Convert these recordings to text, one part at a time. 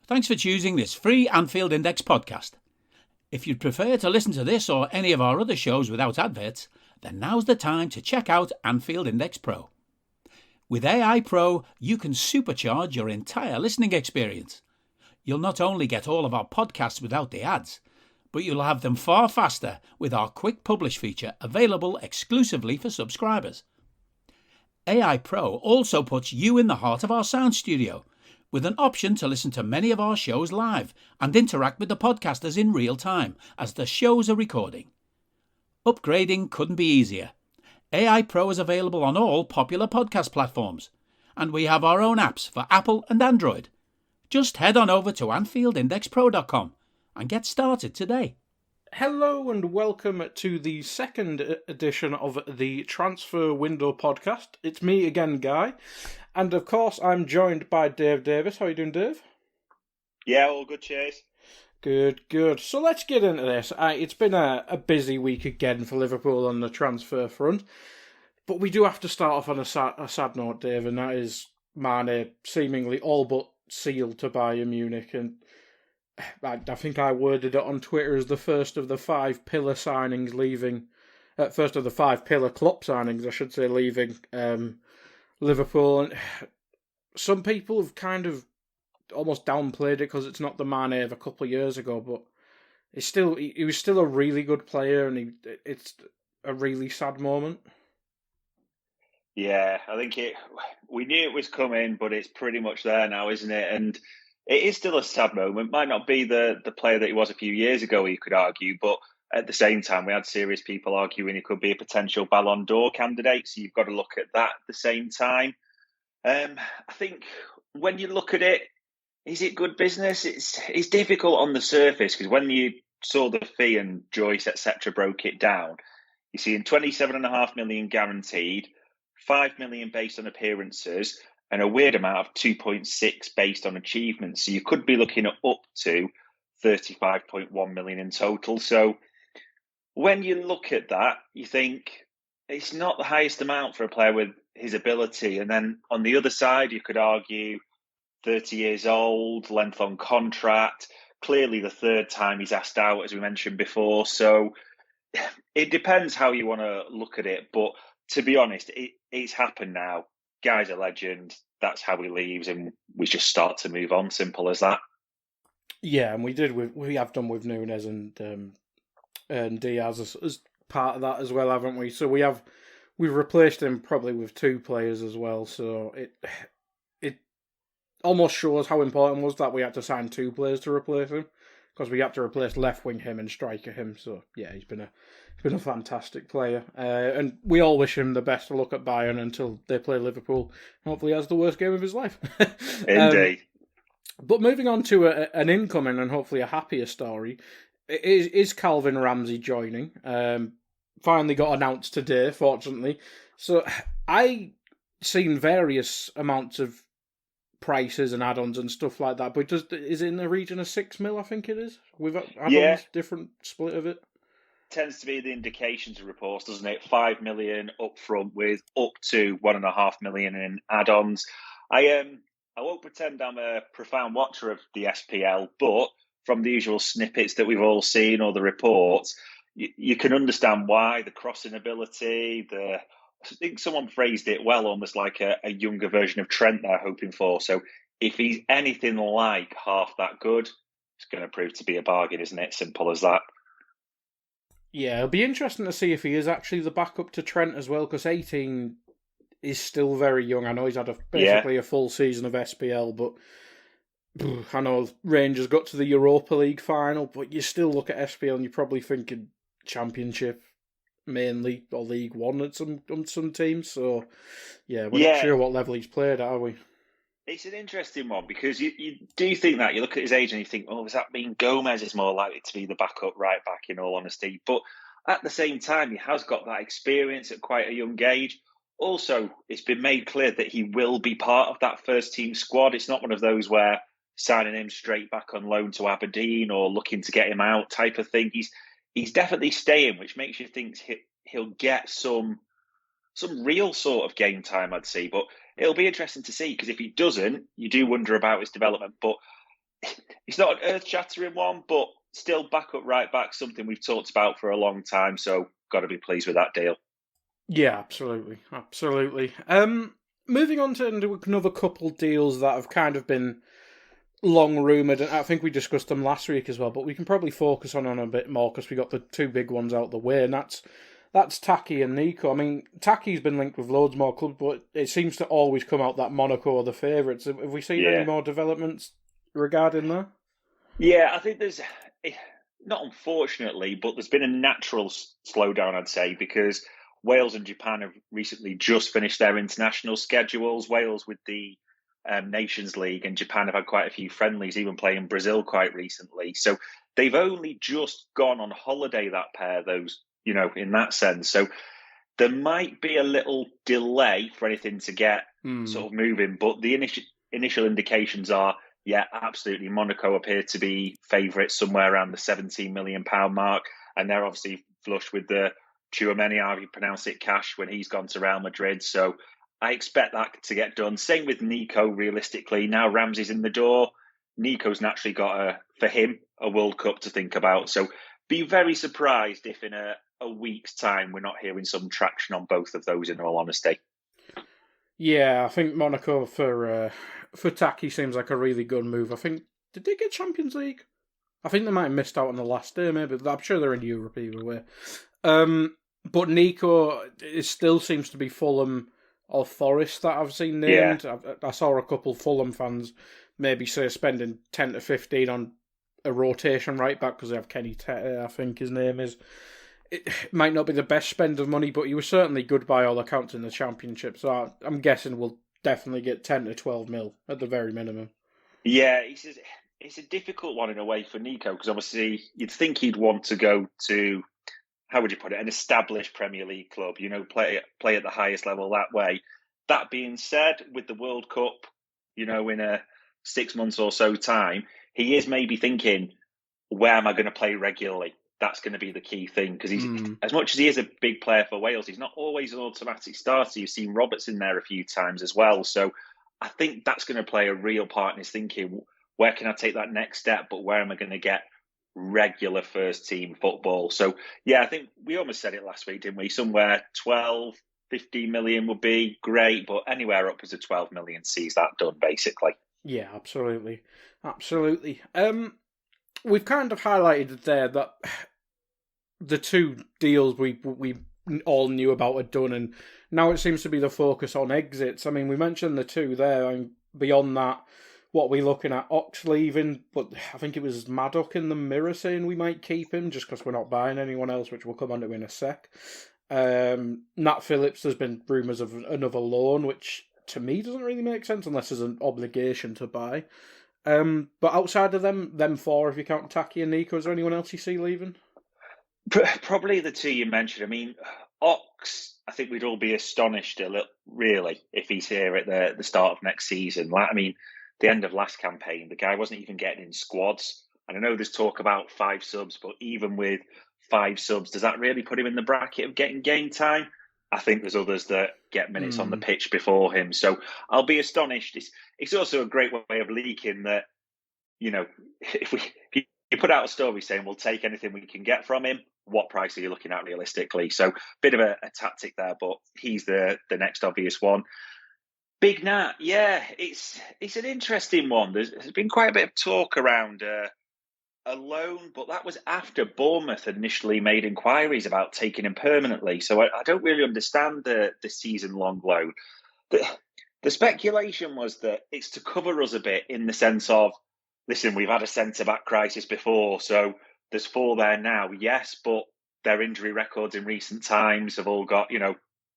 Thanks for choosing this free Anfield Index podcast. If you'd prefer to listen to this or any of our other shows without adverts, then now's the time to check out Anfield Index Pro. With AI Pro, you can supercharge your entire listening experience. You'll not only get all of our podcasts without the ads, but you'll have them far faster with our quick publish feature available exclusively for subscribers. AI Pro also puts you in the heart of our sound studio, with an option to listen to many of our shows live and interact with the podcasters in real time as the shows are recording. Upgrading couldn't be easier. AI Pro is available on all popular podcast platforms, and we have our own apps for Apple and Android. Just head on over to AnfieldIndexPro.com and get started today. Hello and welcome to the second edition of the Transfer Window podcast. It's me again, Guy. And of course, I'm joined by Dave Davis. How are you doing, Dave? Yeah, all good, cheers. Good. So let's get into this. It's been a busy week again for Liverpool on the transfer front. But we do have to start off on a sad note, Dave, and that is Mane seemingly all but sealed to Bayern Munich. And I think I worded it on Twitter as the first of the five pillar signings leaving... first of the five pillar Klopp signings, I should say, leaving Liverpool. And some people have kind of almost downplayed it because it's not the Mane of a couple of years ago, but he was still a really good player, and it's a really sad moment. Yeah, I think we knew it was coming, but it's pretty much there now, isn't it? And it is still a sad moment. Might not be the player that he was a few years ago, you could argue, but at the same time, we had serious people arguing he could be a potential Ballon d'Or candidate, so you've got to look at that at the same time. I think when you look at it, is it good business? It's difficult on the surface, because when you saw the fee and Joyce, etc., broke it down, you see in 27.5 million guaranteed, 5 million based on appearances, and a weird amount of 2.6 based on achievements. So you could be looking at up to 35.1 million in total. So when you look at that, you think it's not the highest amount for a player with his ability. And then on the other side, you could argue 30 years old, length on contract, clearly the third time he's asked out, as we mentioned before. So it depends how you want to look at it. But to be honest, it's happened now. Guy's a legend. That's how he leaves, and we just start to move on. Simple as that. Yeah, and we have done with Nunes and Diaz as part of that as well, haven't we? So we've replaced him probably with two players as well. So it almost shows how important it was that we had to sign two players to replace him, because we had to replace left wing him and striker him. So yeah, he's been a fantastic player, and we all wish him the best of luck at Bayern until they play Liverpool. Hopefully, he has the worst game of his life. Indeed. But moving on to an incoming and hopefully a happier story, is Calvin Ramsay joining? Finally got announced today, fortunately. So I seen various amounts of prices and add-ons and stuff like that, but is it in the region of 6 mil? I think it is. With add-ons, different split of it. Tends to be the indications of reports, doesn't it? 5 million up front with up to 1.5 million in add-ons. I won't pretend I'm a profound watcher of the SPL, but from the usual snippets that we've all seen or the reports, you can understand why. The crossing ability, I think someone phrased it well, almost like a younger version of Trent they're hoping for. So if he's anything like half that good, it's going to prove to be a bargain, isn't it? Simple as that. Yeah, it'll be interesting to see if he is actually the backup to Trent as well, because 18 is still very young. I know he's had basically a full season of SPL, but I know Rangers got to the Europa League final, but you still look at SPL and you're probably thinking Championship mainly, or League One at some teams. So yeah, we're not sure what level he's played at, are we? It's an interesting one, because you do think that. You look at his age and you think, does that mean Gomez is more likely to be the backup right back, in all honesty? But at the same time, he has got that experience at quite a young age. Also, it's been made clear that he will be part of that first team squad. It's not one of those where signing him straight back on loan to Aberdeen or looking to get him out type of thing. He's definitely staying, which makes you think he'll get some real sort of game time, I'd say. But it'll be interesting to see, because if he doesn't, you do wonder about his development. But It's not an earth-shattering one, but still backup right back, something we've talked about for a long time. So got to be pleased with that deal. Yeah, absolutely, absolutely. Moving on to another couple deals that have kind of been long rumoured, and I think we discussed them last week as well, but we can probably focus on a bit more because we got the two big ones out the way, and that's Taki and Nico. I mean, Taki's been linked with loads more clubs, but it seems to always come out that Monaco are the favourites. Have we seen any more developments regarding that? Yeah, I think there's, not unfortunately, but there's been a natural slowdown, I'd say, because Wales and Japan have recently just finished their international schedules. Wales with the Nations League, and Japan have had quite a few friendlies, even playing Brazil quite recently. So they've only just gone on holiday, that pair, those, in that sense. So there might be a little delay for anything to get sort of moving, but the initial indications are, yeah, absolutely. Monaco appear to be favourites somewhere around the £17 million mark, and they're obviously flush with the Tchouameni, how you pronounce it, cash when he's gone to Real Madrid. So I expect that to get done. Same with Nico, realistically. Now Ramsey's in the door. Nico's naturally got, for him, a World Cup to think about. So be very surprised if in a week's time we're not hearing some traction on both of those, in all honesty. Yeah, I think Monaco for Taki seems like a really good move. I think, did they get Champions League? I think they might have missed out on the last day, maybe. I'm sure they're in Europe either way. But Nico, it still seems to be Fulham or Forest that I've seen named. Yeah. I saw a couple Fulham fans maybe say spending 10 to 15 on a rotation right back because they have Kenny Tete, I think his name is. It might not be the best spend of money, but he was certainly good by all accounts in the Championship. So I'm guessing we'll definitely get 10 to 12 mil at the very minimum. Yeah, it's a difficult one in a way for Nico, because obviously you'd think he'd want to go to, how would you put it, an established Premier League club, play at the highest level that way. That being said, with the World Cup, in a 6 months or so time, he is maybe thinking, where am I going to play regularly? That's going to be the key thing, because he's as much as he is a big player for Wales, he's not always an automatic starter. You've seen Roberts in there a few times as well. So I think that's going to play a real part in his thinking. Where can I take that next step? But where am I going to get regular first team football? So, yeah, I think we almost said it last week, didn't we? Somewhere 12, 15 million would be great, but anywhere upwards of 12 million sees that done, basically. Yeah, absolutely. Absolutely. We've kind of highlighted there that the two deals we all knew about are done, and now it seems to be the focus on exits. I mean, we mentioned the two there, and beyond that, what we're looking at, Ox leaving, but I think it was Maddock in the Mirror saying we might keep him just because we're not buying anyone else, which we'll come on to in a sec. Nat Phillips, there's been rumours of another loan, which to me doesn't really make sense unless there's an obligation to buy. But outside of them four, if you count Taki and Nico, is there anyone else you see leaving? Probably the two you mentioned. I mean, Ox, I think we'd all be astonished a little, really, if he's here at the start of next season. The end of last campaign, the guy wasn't even getting in squads. And I know there's talk about 5 subs, but even with 5 subs, does that really put him in the bracket of getting game time? I think there's others that get minutes on the pitch before him. So I'll be astonished. It's also a great way of leaking that, if you put out a story saying we'll take anything we can get from him, what price are you looking at realistically? So bit of a tactic there, but he's the next obvious one. Big Nat, yeah, it's an interesting one. There's been quite a bit of talk around a loan, but that was after Bournemouth had initially made inquiries about taking him permanently. So I don't really understand the season-long loan. The speculation was that it's to cover us a bit in the sense of, listen, we've had a centre-back crisis before, so there's 4 there now, yes, but their injury records in recent times have all got,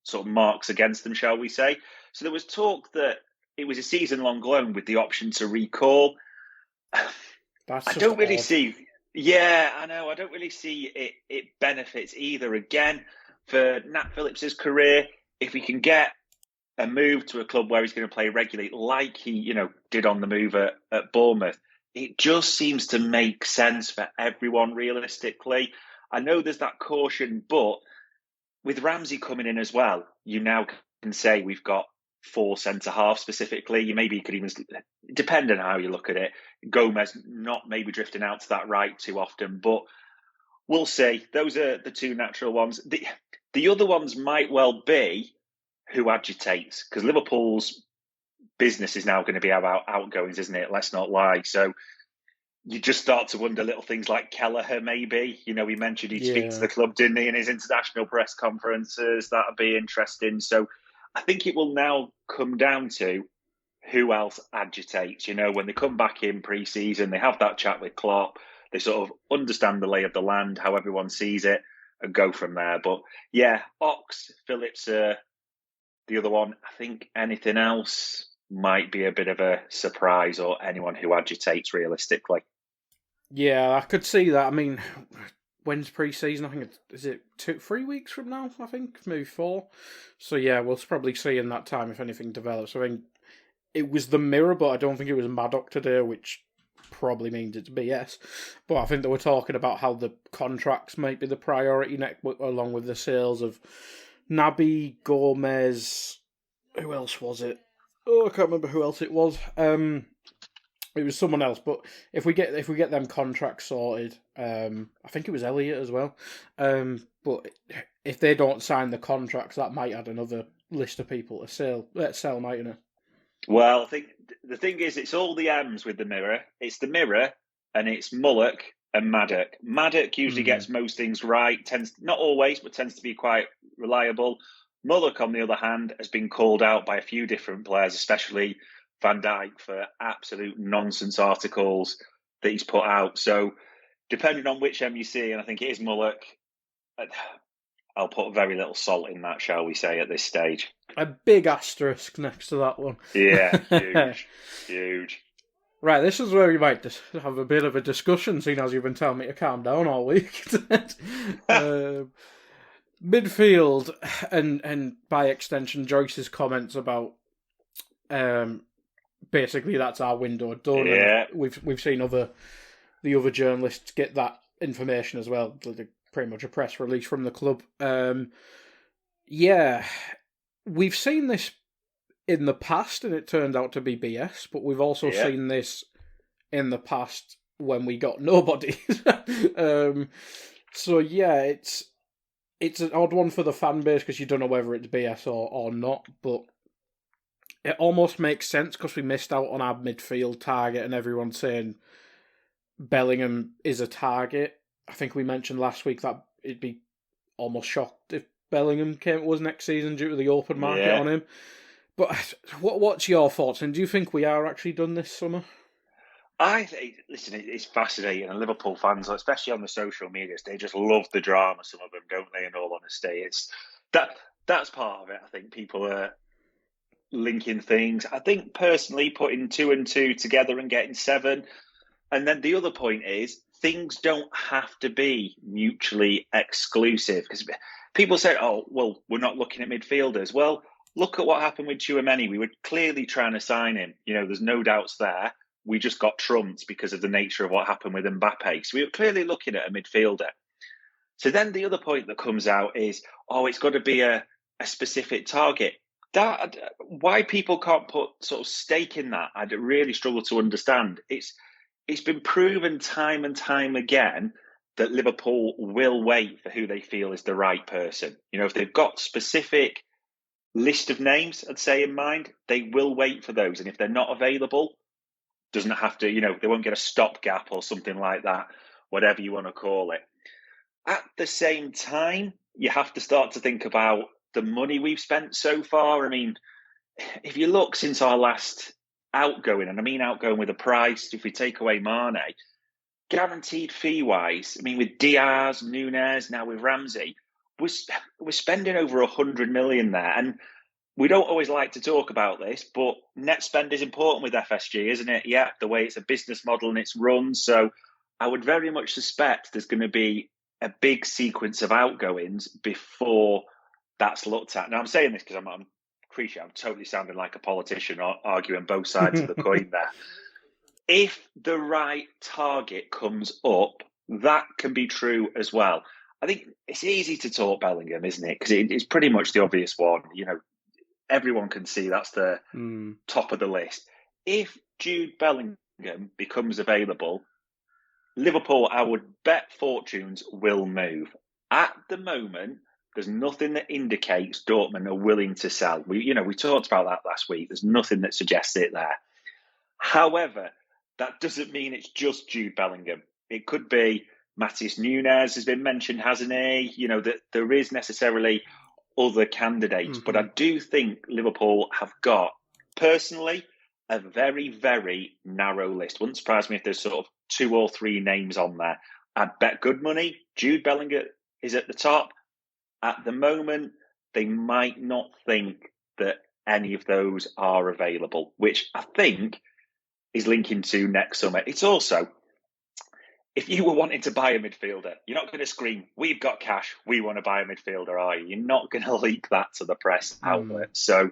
sort of marks against them, shall we say. So there was talk that it was a season-long loan with the option to recall. That's I don't really odd. see. Yeah, I know. I don't really see it benefits either. Again, for Nat Phillips's career, if we can get a move to a club where he's going to play regularly, like he, did on the move at Bournemouth, it just seems to make sense for everyone realistically. I know there's that caution, but with Ramsey coming in as well, you now can say we've got 4 centre-halves specifically. You could even, depending on how you look at it, Gomez not maybe drifting out to that right too often, but we'll see. Those are the two natural ones. The other ones might well be who agitates, because Liverpool's business is now going to be about outgoings, isn't it? Let's not lie. So you just start to wonder little things like Kelleher, maybe. He mentioned he'd speak to the club, didn't he, in his international press conferences. That would be interesting. So I think it will now come down to who else agitates. When they come back in pre-season, they have that chat with Klopp. They sort of understand the lay of the land, how everyone sees it, and go from there. But yeah, Ox, Phillips, the other one. I think anything else might be a bit of a surprise, or anyone who agitates realistically. Yeah, I could see that. I mean, when's pre-season? I think is it 3 weeks from now? I think maybe 4. So yeah, we'll probably see in that time if anything develops. I think it was the Mirror, but I don't think it was Maddock today, which probably means it's BS. But I think they were talking about how the contracts might be the priority next, along with the sales of Naby, Gomez. Who else was it? Oh, I can't remember who else it was. It was someone else, but if we get them contracts sorted, I think it was Elliott as well. But if they don't sign the contracts, that might add another list of people to sell, mightn't it? Well, I think the thing is, it's all the M's with the Mirror. It's the Mirror, and it's Mullock and Maddock. Maddock usually gets most things right. Not always, but tends to be quite reliable. Mullock, on the other hand, has been called out by a few different players, especially Van Dijk, for absolute nonsense articles that he's put out. So depending on which M you see, and I think it is Mullock, I'll put very little salt in that, shall we say, at this stage. A big asterisk next to that one. Yeah, huge. Right, this is where we might have a bit of a discussion, seeing as you've been telling me to calm down all week. Midfield, and by extension, Joyce's comments about basically that's our window done. Yeah. And we've seen the other journalists get that information as well. Pretty much a press release from the club. Yeah, we've seen this in the past, and it turned out to be BS. But we've also seen this in the past when we got nobody. So yeah, it's an odd one for the fan base because you don't know whether it's BS or not. But it almost makes sense because we missed out on our midfield target, and everyone's saying Bellingham is a target. I think we mentioned last week that it'd be almost shocked if Bellingham was next season due to the open market on him. But what's your thoughts? And do you think we are actually done this summer? Listen, it's fascinating. And Liverpool fans, especially on the social medias, they just love the drama, some of them, don't they, in all honesty? That's part of it. I think people are linking things. I think personally putting 2 and 2 together and getting 7. And then the other point is, things don't have to be mutually exclusive, because people say, oh, well, we're not looking at midfielders. Well, look at what happened with Tchouaméni. We were clearly trying to sign him. There's no doubts there. We just got trumped because of the nature of what happened with Mbappe. So we were clearly looking at a midfielder. So then the other point that comes out is, oh, it's got to be a specific target. Why people can't put sort of stake in that, I'd really struggle to understand. It's been proven time and time again that Liverpool will wait for who they feel is the right person. If they've got specific list of names, I'd say, in mind, they will wait for those. And if they're not available, doesn't have to, they won't get a stopgap or something like that, whatever you want to call it. At the same time, you have to start to think about the money we've spent so far. I mean, if you look since our last outgoing, and I mean outgoing with a price, if we take away Mane, guaranteed fee-wise, I mean, with Diaz, Nunes, now with Ramsay, we're spending over 100 million there. And we don't always like to talk about this, but net spend is important with FSG, isn't it? Yeah, the way it's a business model and it's run. So I would very much suspect there's going to be a big sequence of outgoings before that's looked at. Now, I'm saying this because I'm totally sounding like a politician arguing both sides of the coin there. If the right target comes up, that can be true as well. I think it's easy to talk Bellingham, isn't it? Because it's pretty much the obvious one. everyone can see that's the top of the list. If Jude Bellingham becomes available, Liverpool, I would bet fortunes will move. At the moment, there's nothing that indicates Dortmund are willing to sell. We talked about that last week. There's nothing that suggests it there. However, that doesn't mean it's just Jude Bellingham. It could be Matheus Nunes has been mentioned, hasn't he? That there is necessarily other candidates. But I do think Liverpool have got, personally, a very, very narrow list. Wouldn't surprise me if there's sort of 2 or 3 names on there. I'd bet good money Jude Bellingham is at the top. At the moment, they might not think that any of those are available, which I think is linking to next summer. It's also, if you were wanting to buy a midfielder, you're not going to scream, we've got cash, we want to buy a midfielder, are you? You're not going to leak that to the press outlet. So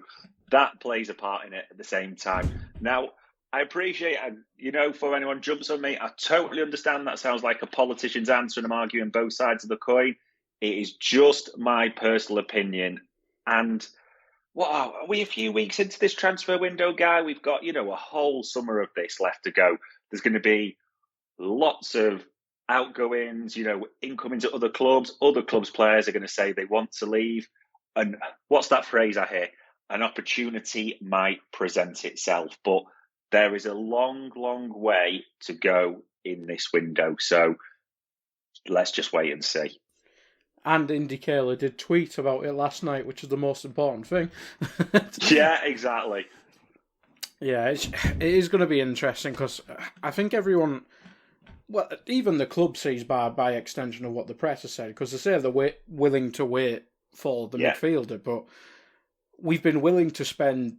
that plays a part in it at the same time. Now, I appreciate, for anyone jumps on me, I totally understand that sounds like a politician's answer and I'm arguing both sides of the coin. It is just my personal opinion. And what are we a few weeks into this transfer window, Guy? We've got, a whole summer of this left to go. There's going to be lots of outgoings, incomings at other clubs. Other clubs' players are going to say they want to leave. And what's that phrase I hear? An opportunity might present itself. But there is a long, long way to go in this window. So let's just wait and see. And Indy Kaler did tweet about it last night, which is the most important thing. Yeah, exactly. Yeah, it is going to be interesting because I think everyone, well, even the club sees by extension of what the press has said, because they say they're willing to wait for the midfielder, but we've been willing to spend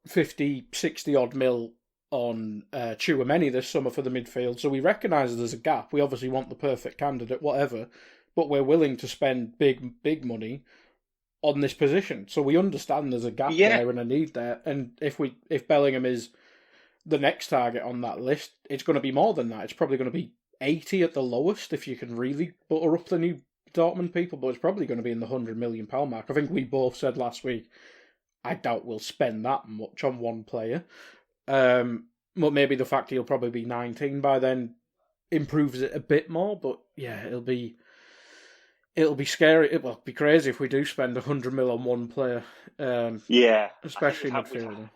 50, 60 odd mil on Tchouaméni this summer for the midfield, so we recognise there's a gap. We obviously want the perfect candidate, whatever, but we're willing to spend big money on this position. So we understand there's a gap there and a need there. And if Bellingham is the next target on that list, it's going to be more than that. It's probably going to be 80 at the lowest if you can really butter up the new Dortmund people, but it's probably going to be in the £100 million mark. I think we both said last week, I doubt we'll spend that much on one player. But maybe the fact he'll probably be 19 by then improves it a bit more. But yeah, it'll be scary. It will be crazy if we do spend 100 mil on one player. Especially midfielder.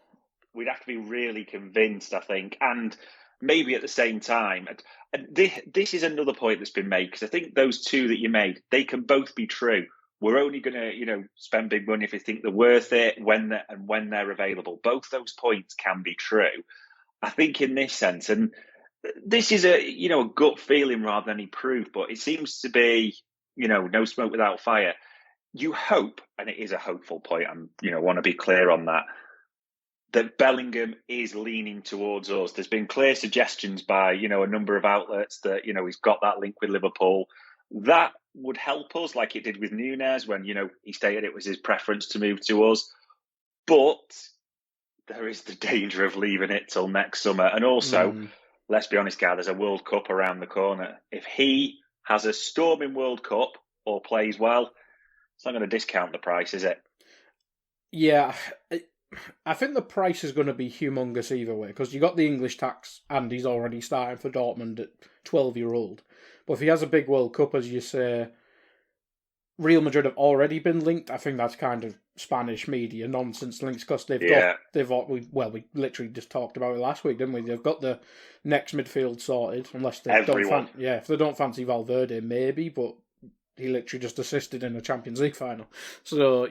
We'd have to be really convinced, I think, and maybe at the same time. And this is another point that's been made, because I think those two that you made, they can both be true. We're only going to, spend big money if we think they're worth it, when they're available. Both those points can be true. I think in this sense, and this is a gut feeling rather than any proof, but it seems to be, no smoke without fire. You hope, and it is a hopeful point, I want to be clear on that Bellingham is leaning towards us. There's been clear suggestions by, a number of outlets that, he's got that link with Liverpool. That would help us, like it did with Nunes when, he stated it was his preference to move to us. But there is the danger of leaving it till next summer. And also, let's be honest, Guy, there's a World Cup around the corner. If he has a storming World Cup or plays well, it's not going to discount the price, is it? Yeah, I think the price is going to be humongous either way, because you got the English tax and he's already starting for Dortmund at 12-year-old. But if he has a big World Cup, as you say, Real Madrid have already been linked. I think that's kind of Spanish media nonsense links, because we literally just talked about it last week, didn't we? They've got the next midfield sorted, unless they if they don't fancy Valverde, maybe, but he literally just assisted in a Champions League final. So,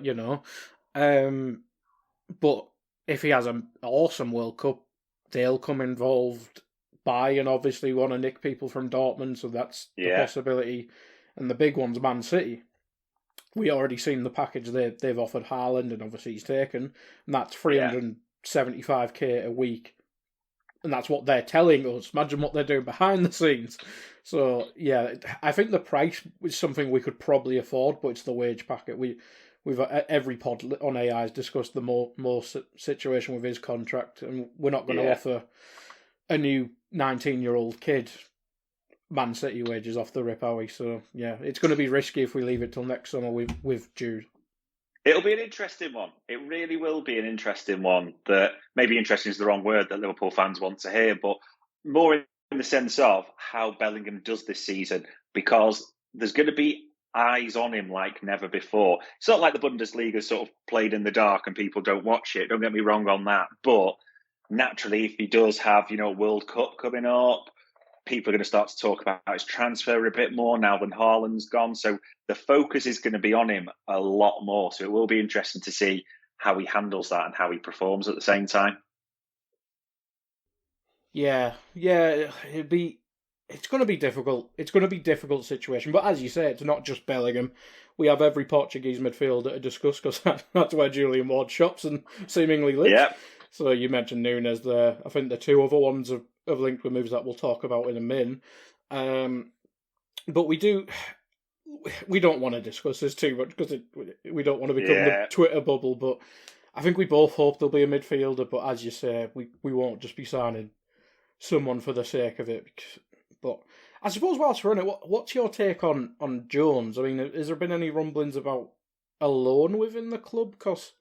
but if he has an awesome World Cup, they'll come involved. Bayern obviously want to nick people from Dortmund, so that's the possibility. And the big one's Man City. We already seen the package they've offered Haaland, and obviously he's taken, and that's 375k a week. And that's what they're telling us. Imagine what they're doing behind the scenes. So, yeah, I think the price is something we could probably afford, but it's the wage packet. We've every pod on AI has discussed the more situation with his contract, and we're not going to offer a new 19-year-old kid Man City wages off the rip, are we? So, yeah, it's going to be risky if we leave it till next summer with Jude. It'll be an interesting one. It really will be an interesting one. That maybe interesting is the wrong word that Liverpool fans want to hear, but more in the sense of how Bellingham does this season, because there's going to be eyes on him like never before. It's not like the Bundesliga sort of played in the dark and people don't watch it. Don't get me wrong on that. But naturally, if he does have, a World Cup coming up, people are going to start to talk about his transfer a bit more now than Haaland's gone. So the focus is going to be on him a lot more. So it will be interesting to see how he handles that and how he performs at the same time. Yeah, it's going to be difficult. It's going to be a difficult situation. But as you say, it's not just Bellingham. We have every Portuguese midfielder to discuss because that's where Julian Ward shops and seemingly lives. Yeah. So you mentioned Nunes there. I think the two other ones have linked with moves that we'll talk about in a min. But we don't want to discuss this too much because we don't want to become the Twitter bubble. But I think we both hope there'll be a midfielder. But as you say, we won't just be signing someone for the sake of it. But I suppose whilst we're on it, what's your take on Jones? I mean, has there been any rumblings about a loan within the club? Because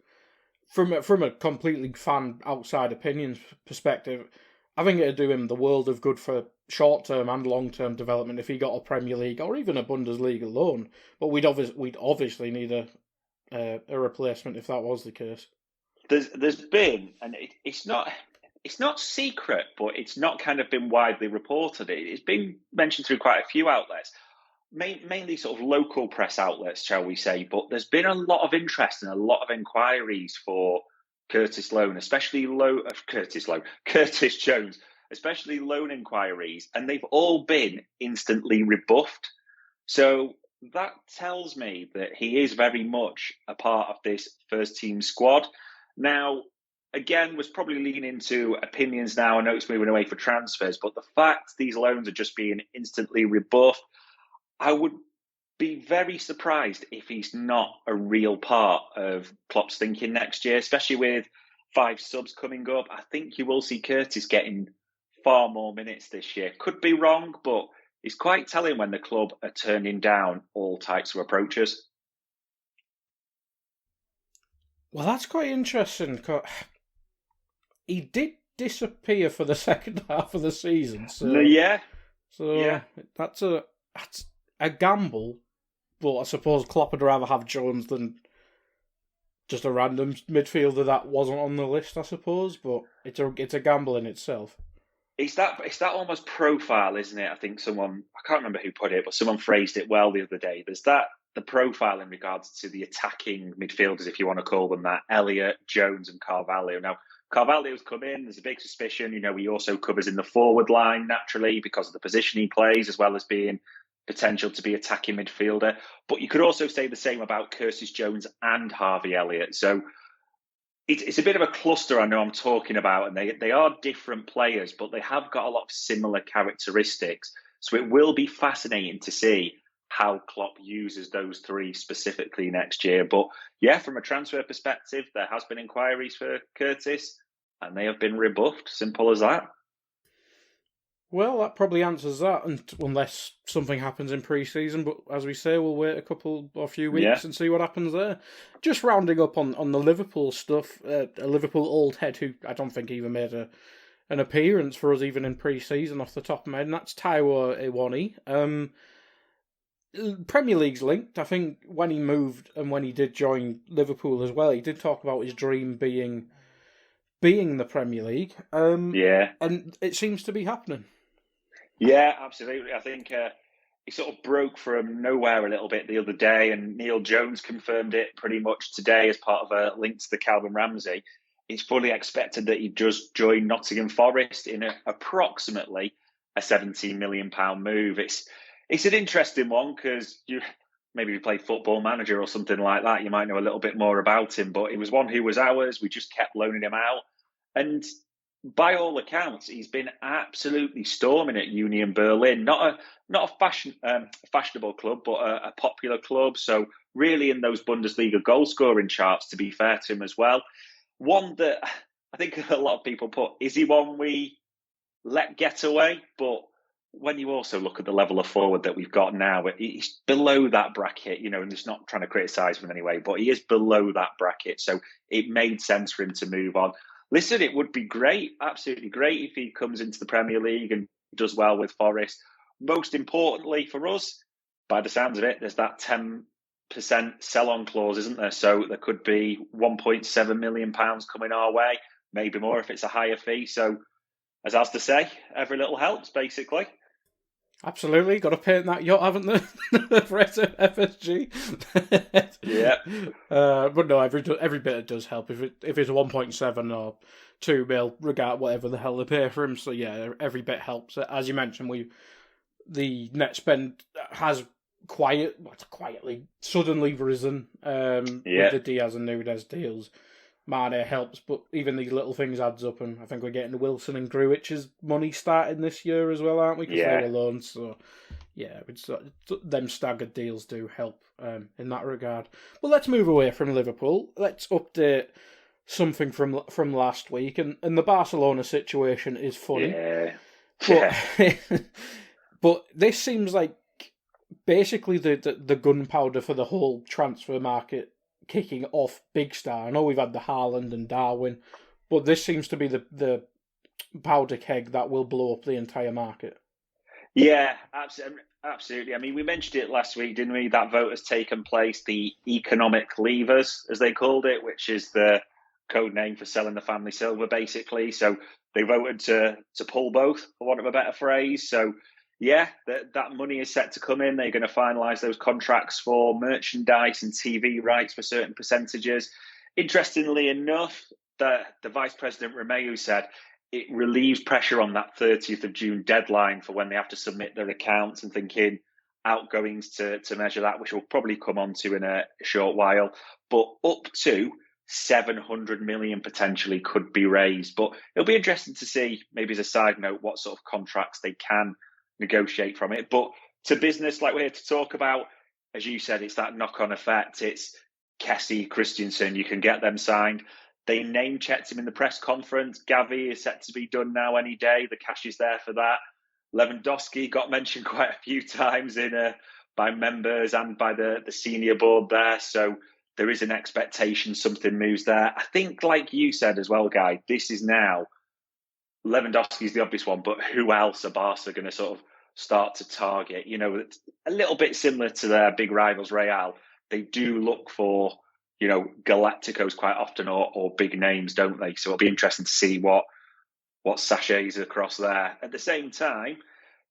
from a completely fan outside opinions perspective, I think it'd do him the world of good for short-term and long-term development if he got a Premier League or even a Bundesliga loan. But we'd obviously need a replacement if that was the case. There's been, and it's not secret, but it's not kind of been widely reported. It's been mentioned through quite a few outlets, mainly sort of local press outlets, shall we say. But there's been a lot of interest and a lot of inquiries for Curtis Jones, especially loan inquiries, and they've all been instantly rebuffed. So that tells me that he is very much a part of this first team squad. Now, again, was probably leaning into opinions now. I know it's moving away for transfers, but the fact these loans are just being instantly rebuffed, I would be very surprised if he's not a real part of Klopp's thinking next year, especially with 5 subs coming up. I think you will see Curtis getting far more minutes this year. Could be wrong, but it's quite telling when the club are turning down all types of approaches. Well, that's quite interesting. He did disappear for the second half of the season. So that's a gamble. But I suppose Klopp would rather have Jones than just a random midfielder that wasn't on the list, I suppose. But it's a gamble in itself. It's that almost profile, isn't it? I think I can't remember who put it, but someone phrased it well the other day. There's the profile in regards to the attacking midfielders, if you want to call them that, Elliott, Jones and Carvalho. Now, Carvalho's come in, there's a big suspicion. He also covers in the forward line naturally because of the position he plays, as well as being potential to be attacking midfielder. But you could also say the same about Curtis Jones and Harvey Elliott. So it's a bit of a cluster I know I'm talking about, and they are different players, but they have got a lot of similar characteristics. So it will be fascinating to see how Klopp uses those 3 specifically next year. But yeah, from a transfer perspective, there has been inquiries for Curtis, and they have been rebuffed. Simple as that. Well, that probably answers that, unless something happens in pre-season. But as we say, we'll wait a few weeks and see what happens there. Just rounding up on the Liverpool stuff, a Liverpool old head who I don't think even made an appearance for us even in pre-season off the top of my head, and that's Taiwo Awoniyi. Premier League's linked. I think when he moved and when he did join Liverpool as well, he did talk about his dream being the Premier League. And it seems to be happening. Yeah, absolutely. I think he sort of broke from nowhere a little bit the other day, and Neil Jones confirmed it pretty much today as part of a link to the Calvin Ramsay. It's fully expected that he just joined Nottingham Forest in approximately a £17 million move. It's an interesting one because maybe you play Football Manager or something like that, you might know a little bit more about him, but he was one who was ours. We just kept loaning him out. And by all accounts, he's been absolutely storming at Union Berlin. Not a fashionable club, but a popular club. So really in those Bundesliga goal-scoring charts, to be fair to him as well. One that I think a lot of people put, is he one we let get away? But when you also look at the level of forward that we've got now, he's below that bracket, and just not trying to criticise him in any way, but he is below that bracket. So it made sense for him to move on. Listen, it would be great, absolutely great, if he comes into the Premier League and does well with Forest. Most importantly for us, by the sounds of it, there's that 10% sell-on clause, isn't there? So there could be £1.7 million coming our way, maybe more if it's a higher fee. So, as I was to say, every little helps, basically. Absolutely, got to paint that yacht, haven't they? For FSG. Yeah. But no, every bit does help. If it's 1.7 or 2 mil, regard whatever the hell they pay for him. So yeah, every bit helps. As you mentioned, the net spend has quietly suddenly risen with the Diaz and Nunez deals. Mane helps, but even these little things adds up, and I think we're getting Wilson and Gruich's money starting this year as well, aren't we? Because they were loans, so yeah, them staggered deals do help in that regard. But let's move away from Liverpool. Let's update something from last week, and the Barcelona situation is funny. But this seems like basically the gunpowder for the whole transfer market kicking off big star. I know we've had the Haaland and Darwin, but this seems to be the powder keg that will blow up the entire market. Yeah, absolutely. I mean, we mentioned it last week, didn't we? That vote has taken place, the economic levers, as they called it, which is the code name for selling the family silver, basically. So they voted to pull both, for want of a better phrase. So yeah, that money is set to come in. They're going to finalise those contracts for merchandise and TV rights for certain percentages. Interestingly enough, the Vice President Romeu said it relieves pressure on that 30th of June deadline for when they have to submit their accounts and thinking outgoings to measure that, which we'll probably come on to in a short while. But up to 700 million potentially could be raised. But it'll be interesting to see, maybe as a side note, what sort of contracts they can negotiate from it. But to business, like we're here to talk about, as you said, it's that knock-on effect. It's Kessie, Christensen, you can get them signed. They name-checked him in the press conference. Gavi is set to be done now any day. The cash is there for that. Lewandowski got mentioned quite a few times by members and by the senior board there. So there is an expectation something moves there. I think, like you said as well, Guy, this is now Lewandowski's the obvious one, but who else are Barca going to sort of start to target? It's a little bit similar to their big rivals, Real. They do look for, Galacticos quite often or big names, don't they? So it'll be interesting to see what sachets across there. At the same time,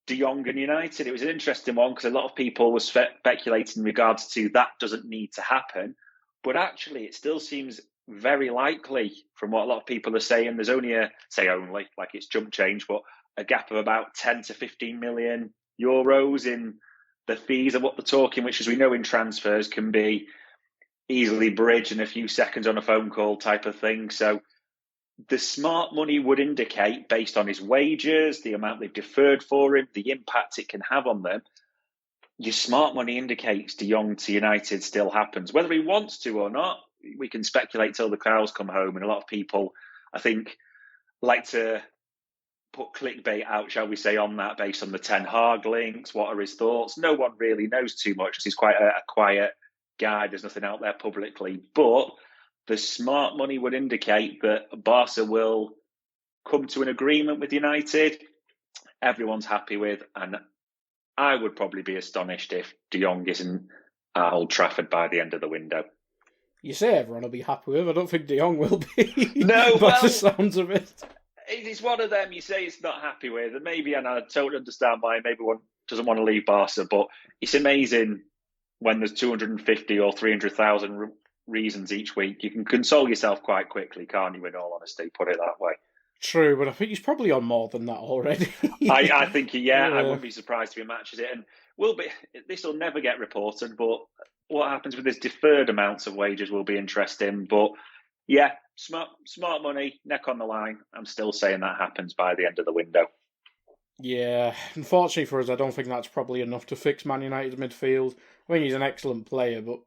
De Jong and United, it was an interesting one because a lot of people were speculating in regards to that doesn't need to happen. But actually, it still seems very likely from what a lot of people are saying. There's only like it's jump change, but a gap of about 10 to 15 million euros in the fees of what they're talking, which, as we know in transfers, can be easily bridged in a few seconds on a phone call type of thing. So the smart money would indicate, based on his wages, the amount they've deferred for him, the impact it can have on them, your smart money indicates De Jong to United still happens. Whether he wants to or not, we can speculate till the cows come home. And a lot of people, I think, like to put clickbait out, shall we say, on that based on the Ten Hag links. What are his thoughts? No one really knows too much. He's quite a quiet guy. There's nothing out there publicly. But the smart money would indicate that Barca will come to an agreement with United. Everyone's happy with. And I would probably be astonished if De Jong isn't at Old Trafford by the end of the window. You say everyone will be happy with. I don't think De Jong will be. No, by the sounds of it. It's one of them you say it's not happy with, and I totally understand why maybe one doesn't want to leave Barca, but it's amazing when there's 250 or 300,000 reasons each week. You can console yourself quite quickly, can't you, in all honesty, put it that way. True, but I think he's probably on more than that already. I think, I wouldn't be surprised if he matches it. And this will never get reported, but what happens with his deferred amounts of wages will be interesting. But yeah, smart money, neck on the line. I'm still saying that happens by the end of the window. Yeah, unfortunately for us, I don't think that's probably enough to fix Man United's midfield. I think he's an excellent player, but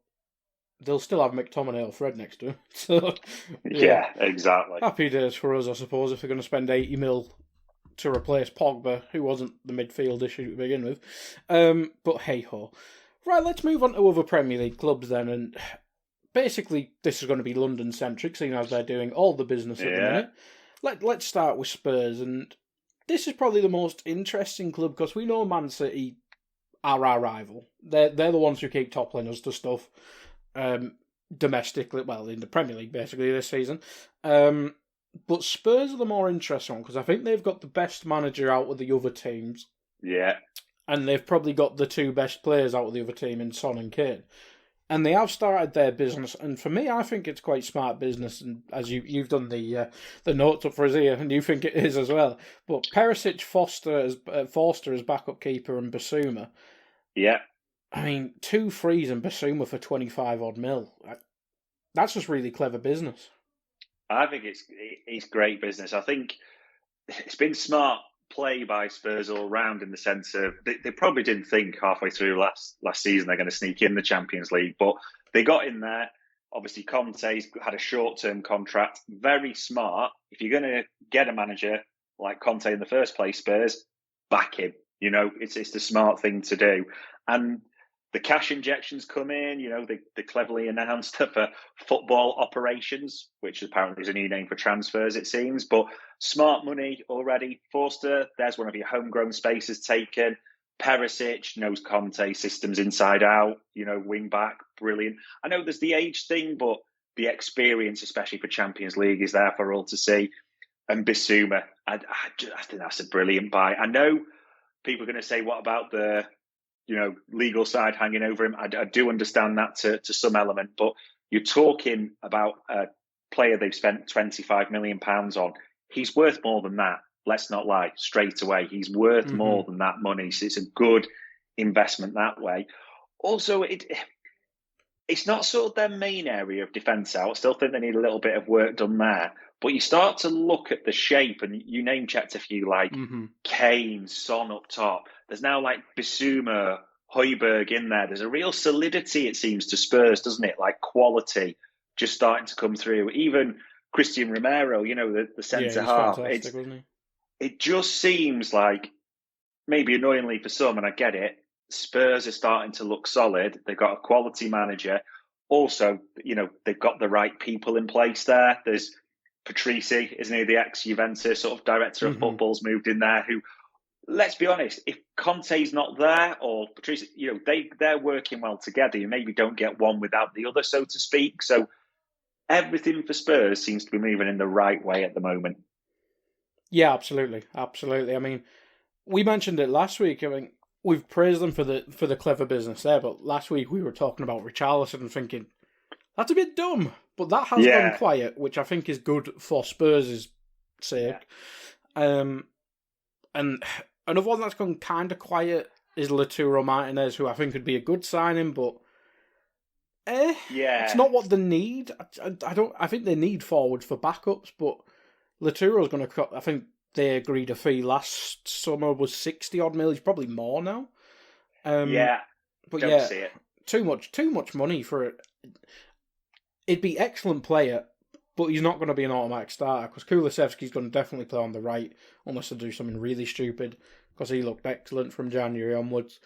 they'll still have McTominay or Fred next to him. So yeah, exactly. Happy days for us, I suppose, if they're going to spend 80 mil to replace Pogba, who wasn't the midfield issue to begin with. But hey-ho. Right, let's move on to other Premier League clubs then. And basically, this is going to be London-centric, seeing as they're doing all the business at the minute. Let's start with Spurs. And this is probably the most interesting club because we know Man City are our rival. They're the ones who keep toppling us to stuff domestically, well, in the Premier League basically this season. But Spurs are the more interesting one because I think they've got the best manager out of the other teams. Yeah. And they've probably got the two best players out of the other team in Son and Kane. And they have started their business, and for me, I think it's quite smart business. And as you've done the notes up for us here, and you think it is as well. But Perisic, Forster as backup keeper, and Basuma. Yeah. I mean, 2 frees and Basuma for 25 odd mil. That's just really clever business. I think it's great business. I think it's been smart play by Spurs all round in the sense of they probably didn't think halfway through last season they're going to sneak in the Champions League, but they got in there. Obviously, Conte's had a short-term contract. Very smart. If you're going to get a manager like Conte in the first place, Spurs, back him. You know, it's the smart thing to do. And the cash injections come in, you know, they cleverly announced for football operations, which apparently is a new name for transfers, it seems. But smart money already. Forster, there's one of your homegrown spaces taken. Perisic knows Conte systems inside out, you know, wing back, brilliant. I know there's the age thing, but the experience, especially for Champions League, is there for all to see. And Bissouma, I think that's a brilliant buy. I know people are going to say, what about the legal side hanging over him? I do understand that to some element, but you're talking about a player they've spent £25 million on. He's worth more than that. Let's not lie straight away. He's worth more than that money. So it's a good investment that way. Also, it's not sort of their main area of defence out. I still think they need a little bit of work done there. But you start to look at the shape, and you name-checked a few like Kane, Son up top. There's now like Bissouma, Højbjerg in there. There's a real solidity, it seems, to Spurs, doesn't it? Like quality just starting to come through. Even Christian Romero, you know, the centre-half. It just seems like, maybe annoyingly for some, and I get it, Spurs are starting to look solid. They've got a quality manager. Also, you know, they've got the right people in place there. There's Patrici, isn't he, the ex-Juventus sort of director of football's moved in there, who, let's be honest, if Conte's not there or Patrici, you know, they're working well together. You maybe don't get one without the other, so to speak. So everything for Spurs seems to be moving in the right way at the moment. Yeah, absolutely. Absolutely. I mean, we mentioned it last week. I mean, we've praised them for the clever business there, but last week we were talking about Richarlison and thinking, that's a bit dumb. But that has gone quiet, which I think is good for Spurs' sake. Yeah. And another one that's gone kind of quiet is Lautaro Martinez, who I think could be a good signing, but it's not what they need. I think they need forwards for backups, but Lautaro's going to. I think they agreed a fee last summer was 60 odd mil. He's probably more now. But don't see it. Too much money for it. He'd be excellent player, but he's not going to be an automatic starter because Kulusevski's going to definitely play on the right unless they do something really stupid because he looked excellent from January onwards.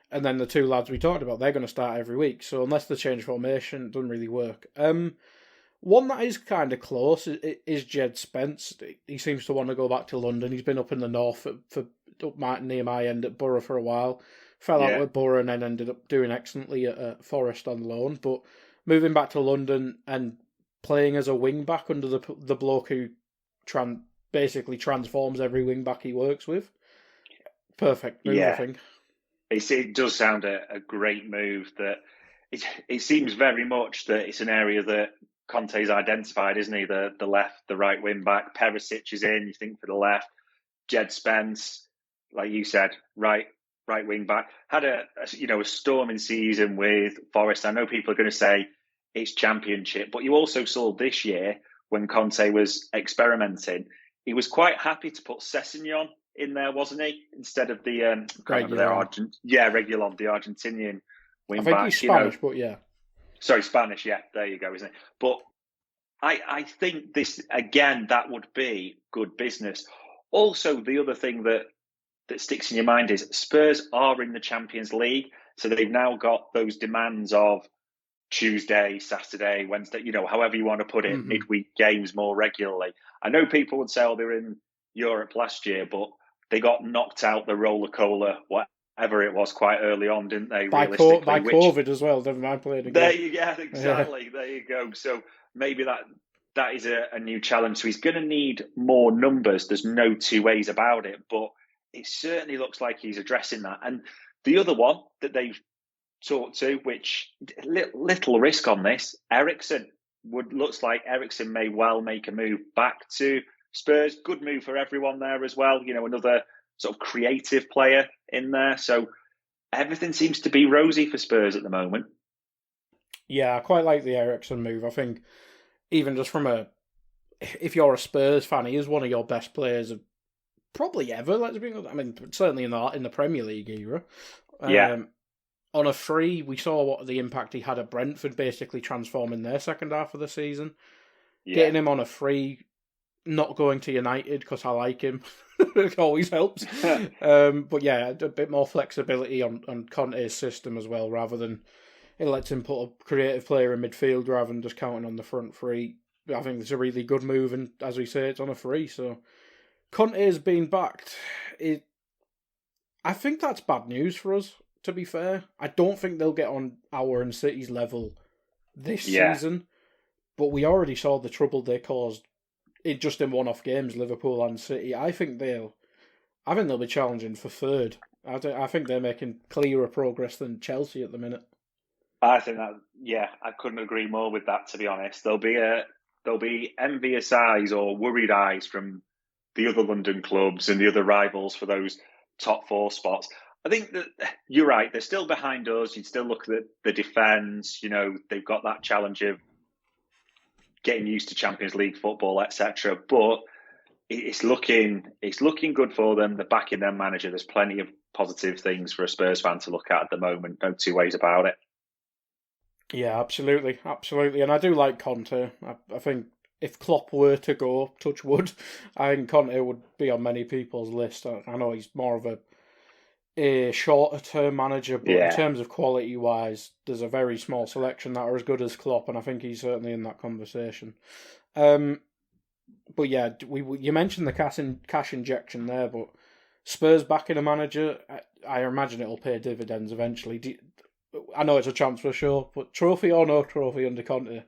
And then the two lads we talked about, they're going to start every week. So unless they change formation, it doesn't really work. One that is kind of close is Jed Spence. He seems to want to go back to London. He's been up in the north for up near my end at Borough for a while. Fell out with Borough and then ended up doing excellently at Forest on loan. But moving back to London and playing as a wing-back under the bloke who basically transforms every wing-back he works with. Perfect move, I think. It does sound a great move. That it seems very much that it's an area that Conte's identified, isn't he? The left, the right wing-back. Perisic is in, you think, for the left. Jed Spence, like you said, right wing-back. Had a storming season with Forest. I know people are going to say it's Championship, but you also saw this year when Conte was experimenting, he was quite happy to put Sessegnon in there, wasn't he? Instead of the Reguilon, the Argentinian wing back. I think he's Spanish, but yeah. Sorry, Spanish, yeah, there you go, isn't it? But I think this, again, that would be good business. also, the other thing that sticks in your mind is Spurs are in the Champions League, so they've now got those demands of Tuesday, Saturday, Wednesday, however you want to put it, midweek games more regularly. I know people would say, oh, they were in Europe last year, but they got knocked out the roller cola, whatever it was, quite early on, didn't they? By COVID as well, never mind playing again. There you go, exactly. Yeah. There you go. So maybe that is a new challenge. So he's going to need more numbers. There's no two ways about it, but it certainly looks like he's addressing that. And the other one that they've talked to, which little risk on this, Eriksen looks like Eriksen may well make a move back to Spurs. Good move for everyone there as well. Another sort of creative player in there. So everything seems to be rosy for Spurs at the moment. Yeah, I quite like the Eriksen move. I think even just if you're a Spurs fan, he is one of your best players of probably ever. Let's be honest. I mean, certainly in the Premier League era. Yeah. On a free, we saw what the impact he had at Brentford, basically transforming their second half of the season. Yeah. Getting him on a free, not going to United because I like him, it always helps. But yeah, a bit more flexibility on Conte's system as well, rather than it lets him put a creative player in midfield rather than just counting on the front free. I think it's a really good move, and as we say, it's on a free. So Conte's been backed. I think that's bad news for us. To be fair, I don't think they'll get on our and City's level this season, but we already saw the trouble they caused in one-off games, Liverpool and City. I think they'll be challenging for third. I think they're making clearer progress than Chelsea at the minute. I think that, I couldn't agree more with that. To be honest, there'll be envious eyes or worried eyes from the other London clubs and the other rivals for those top four spots. I think that you're right. They're still behind us. You'd still look at the defence. They've got that challenge of getting used to Champions League football, etc. But it's looking good for them. They're backing their manager. There's plenty of positive things for a Spurs fan to look at the moment. No two ways about it. Yeah, absolutely. And I do like Conte. I think if Klopp were to go, touch wood, I think Conte would be on many people's list. I know he's more of a shorter-term manager, but in terms of quality-wise, there's a very small selection that are as good as Klopp, and I think he's certainly in that conversation. But yeah, you mentioned the cash injection there, but Spurs backing a manager, I imagine it'll pay dividends eventually. I know it's a transfer show, but trophy or no trophy under Conte?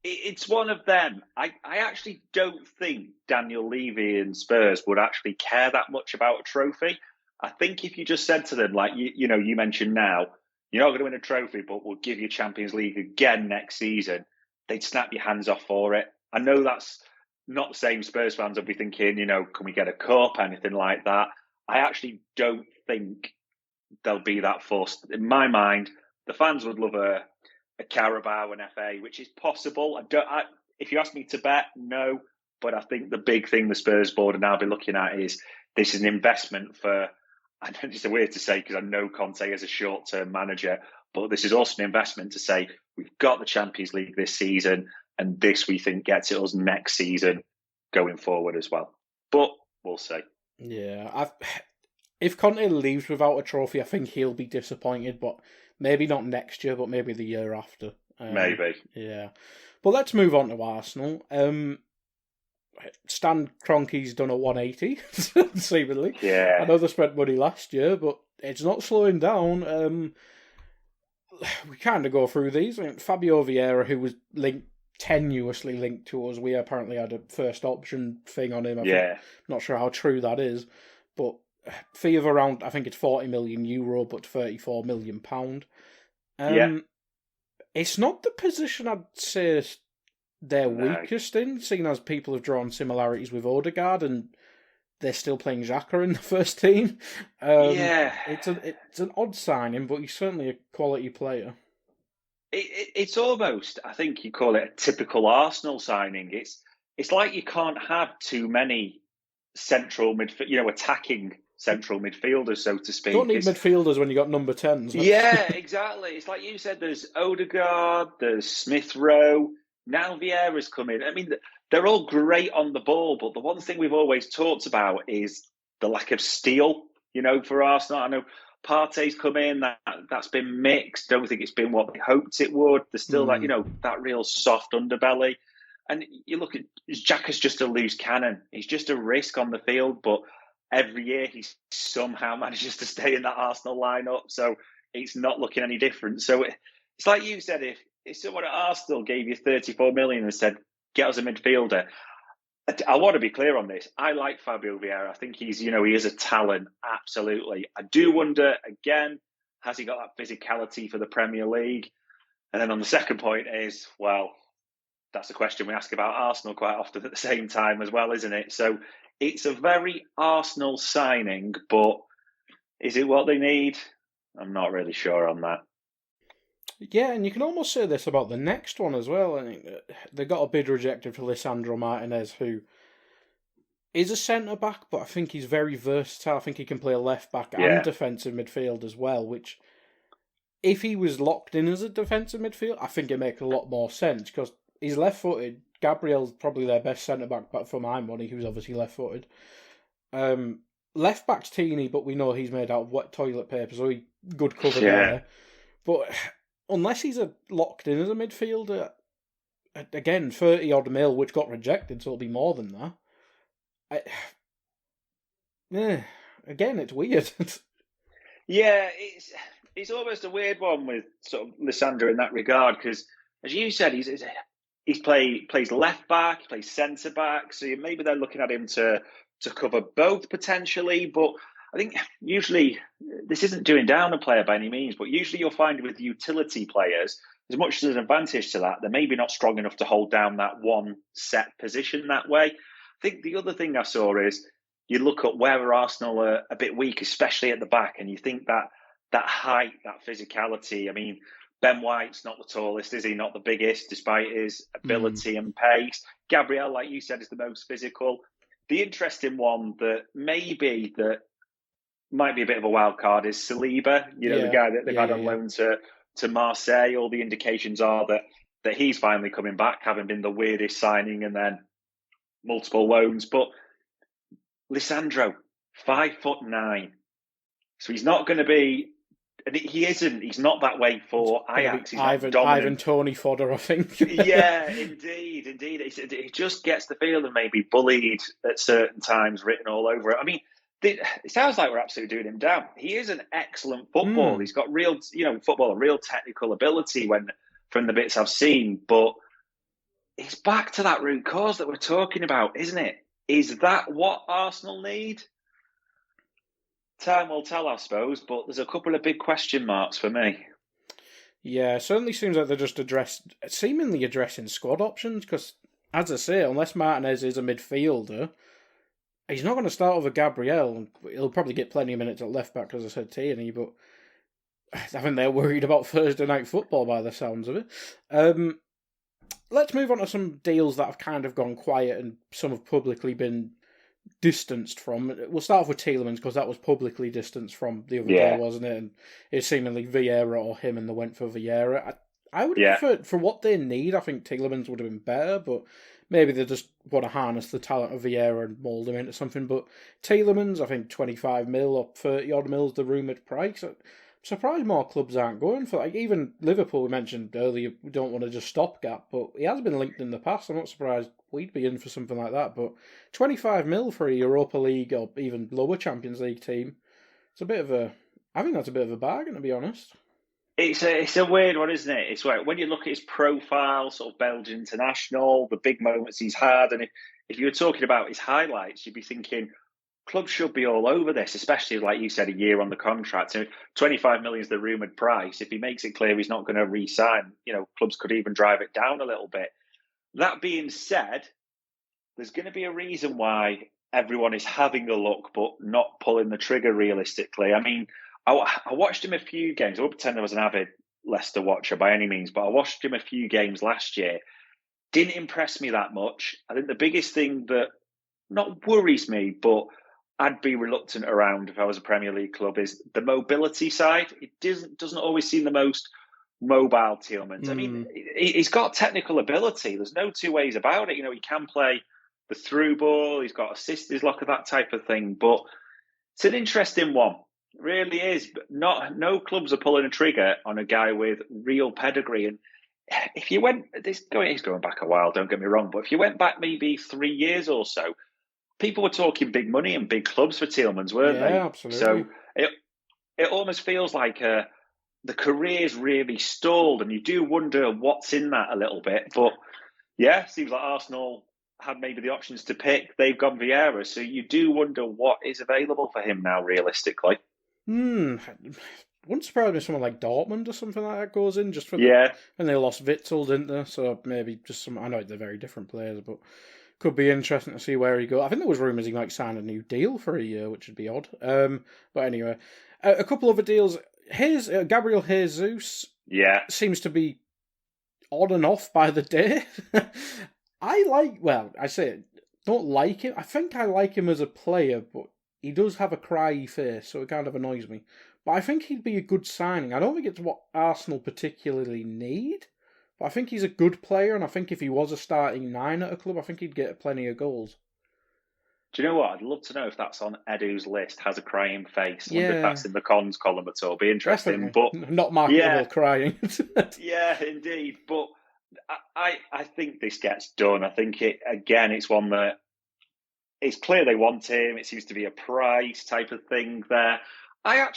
It's one of them. I actually don't think Daniel Levy and Spurs would actually care that much about a trophy. I think if you just said to them, like you mentioned now, you're not going to win a trophy, but we'll give you Champions League again next season, they'd snap your hands off for it. I know that's not the same. Spurs fans will be thinking, can we get a cup, anything like that? I actually don't think they'll be that fussed. In my mind, the fans would love a Carabao and FA, which is possible. If you ask me to bet, no. But I think the big thing the Spurs board are now be looking at is this is an investment for, I know it's a weird to say because I know Conte is a short-term manager, but this is also an investment to say we've got the Champions League this season and this we think gets it us next season going forward as well. But we'll see. Yeah, if Conte leaves without a trophy, I think he'll be disappointed, but maybe not next year, but maybe the year after. Maybe. Yeah. But let's move on to Arsenal. Stan Kroenke's done a 180, seemingly. Yeah. I know they spent money last year, but it's not slowing down. We kind of go through these. I mean, Fabio Vieira, who was tenuously linked to us, we apparently had a first option thing on him. I'm not sure how true that is, but fee of around, I think it's €40 million, but £34 million. It's not the position I'd say they're weakest in, seeing as people have drawn similarities with Odegaard and they're still playing Xhaka in the first team. It's an odd signing, but he's certainly a quality player. It's almost, I think you call it a typical Arsenal signing. It's like you can't have too many central attacking central midfielders, so to speak. Don't need midfielders when you got number 10s. Yeah, exactly. It's like you said, there's Odegaard, there's Smith Rowe, now Vieira's come in. I mean, they're all great on the ball, but the one thing we've always talked about is the lack of steel, for Arsenal. I know Partey's come in, that's been mixed. Don't think it's been what they hoped it would. There's still that real soft underbelly. And you look at Xhaka's just a loose cannon. He's just a risk on the field, but every year he somehow manages to stay in that Arsenal lineup. So it's not looking any different. So it's like you said, if someone at Arsenal gave you 34 million and said, get us a midfielder, I want to be clear on this. I like Fabio Vieira. I think he is a talent, absolutely. I do wonder, again, has he got that physicality for the Premier League? And then on the second point is, well, that's a question we ask about Arsenal quite often at the same time as well, isn't it? So it's a very Arsenal signing, but is it what they need? I'm not really sure on that. Yeah, and you can almost say this about the next one as well. I mean, they got a bid rejected for Lisandro Martinez, who is a centre-back, but I think he's very versatile. I think he can play a left-back and defensive midfield as well, which, if he was locked in as a defensive midfield, I think it makes a lot more sense, because he's left-footed. Gabriel's probably their best centre-back, but for my money, who's obviously left-footed. Left-back's teeny, but we know he's made out of wet toilet paper, so he good cover there. But unless he's locked in as a midfielder, again, 30-odd mil, which got rejected, so it'll be more than that. Again, it's weird. Yeah, it's almost a weird one with sort of Lisandro in that regard, because, as you said, he's plays left back, he plays centre back, so maybe they're looking at him to cover both potentially. But I think usually this isn't doing down a player by any means, but usually you'll find with utility players, as much as there's an advantage to that, they're maybe not strong enough to hold down that one set position that way. I think the other thing I saw is you look at where Arsenal are a bit weak, especially at the back, and you think that height, that physicality. I mean, Ben White's not the tallest, is he? Not the biggest, despite his ability and pace. Gabriel, like you said, is the most physical. The interesting one that might be a bit of a wild card is Saliba, the guy that they've had on loan to Marseille. All the indications are that he's finally coming back, having been the weirdest signing and then multiple loans. But Lisandro, 5'9", so he's not going to be. And he's not that way for Ajax. He's Ivan Toney fodder, I think. Yeah, indeed. It just gets the feeling maybe bullied at certain times, written all over it. I mean, it sounds like we're absolutely doing him down. He is an excellent footballer. He's got real, real technical ability from the bits I've seen. But it's back to that root cause that we're talking about, isn't it? Is that what Arsenal need? Time will tell, I suppose, but there's a couple of big question marks for me. Yeah, it certainly seems like they're just seemingly addressing squad options, because, as I say, unless Martinez is a midfielder, he's not going to start over Gabriel. He'll probably get plenty of minutes at left back, as I said, Tierney, but I think they're worried about Thursday night football by the sounds of it. Let's move on to some deals that have kind of gone quiet and some have publicly been distanced from. We'll start off with Tielemans, because that was publicly distanced from the other day, wasn't it? And it's seemingly Vieira or him, and they went for Vieira. I would have preferred, for what they need, I think Tielemans would have been better, but maybe they just want to harness the talent of Vieira and mould him into something. But Tielemans, I think 25 mil or 30 odd mil is the rumoured price. I'm surprised more clubs aren't going for that. Even Liverpool, we mentioned earlier, we don't want to just stopgap, but he has been linked in the past. I'm not surprised we'd be in for something like that. But 25 mil for a Europa League or even lower Champions League team, I think that's a bit of a bargain, to be honest. It's a weird one, isn't it? It's like when you look at his profile, sort of Belgian international, the big moments he's had, and if you were talking about his highlights, you'd be thinking clubs should be all over this, especially, like you said, a year on the contract. So 25 million is the rumoured price. If he makes it clear he's not going to re-sign, clubs could even drive it down a little bit. That being said, there's going to be a reason why everyone is having a look but not pulling the trigger realistically. I mean, I watched him a few games. I won't pretend I was an avid Leicester watcher by any means, but I watched him a few games last year. Didn't impress me that much. I think the biggest thing that not worries me, but I'd be reluctant around if I was a Premier League club, is the mobility side. It doesn't always seem the most mobile Tielemans. I mean, he's got technical ability. There's no two ways about it. He can play the through ball. He's got assist his locker, that type of thing. But it's an interesting one. It really is. But no clubs are pulling a trigger on a guy with real pedigree. And if you went, he's going back a while, don't get me wrong, but if you went back maybe 3 years or so, people were talking big money and big clubs for Tielemans, weren't they? Yeah, absolutely. So it almost feels like the career's really stalled, and you do wonder what's in that a little bit. But yeah, seems like Arsenal had maybe the options to pick. They've gone Vieira, so you do wonder what is available for him now, realistically. Wouldn't surprise me someone like Dortmund or something like that goes in just for and they lost Witzel, didn't they? So maybe just some. I know they're very different players, but could be interesting to see where he goes. I think there was rumours he might sign a new deal for a year, which would be odd. But anyway, a couple other deals. Gabriel Jesus seems to be on and off by the day. Don't like him. I think I like him as a player, but he does have a cryy face, so it kind of annoys me. But I think he'd be a good signing. I don't think it's what Arsenal particularly need, but I think he's a good player, and I think if he was a starting 9 at a club, I think he'd get plenty of goals. Do you know what? I'd love to know if that's on Edu's list, has a crying face. I wonder if that's in the cons column at all. Be interesting. Definitely. But not marketable crying. Yeah, indeed. But I think this gets done. I think it's one that it's clear they want him. It seems to be a price type of thing there. I'd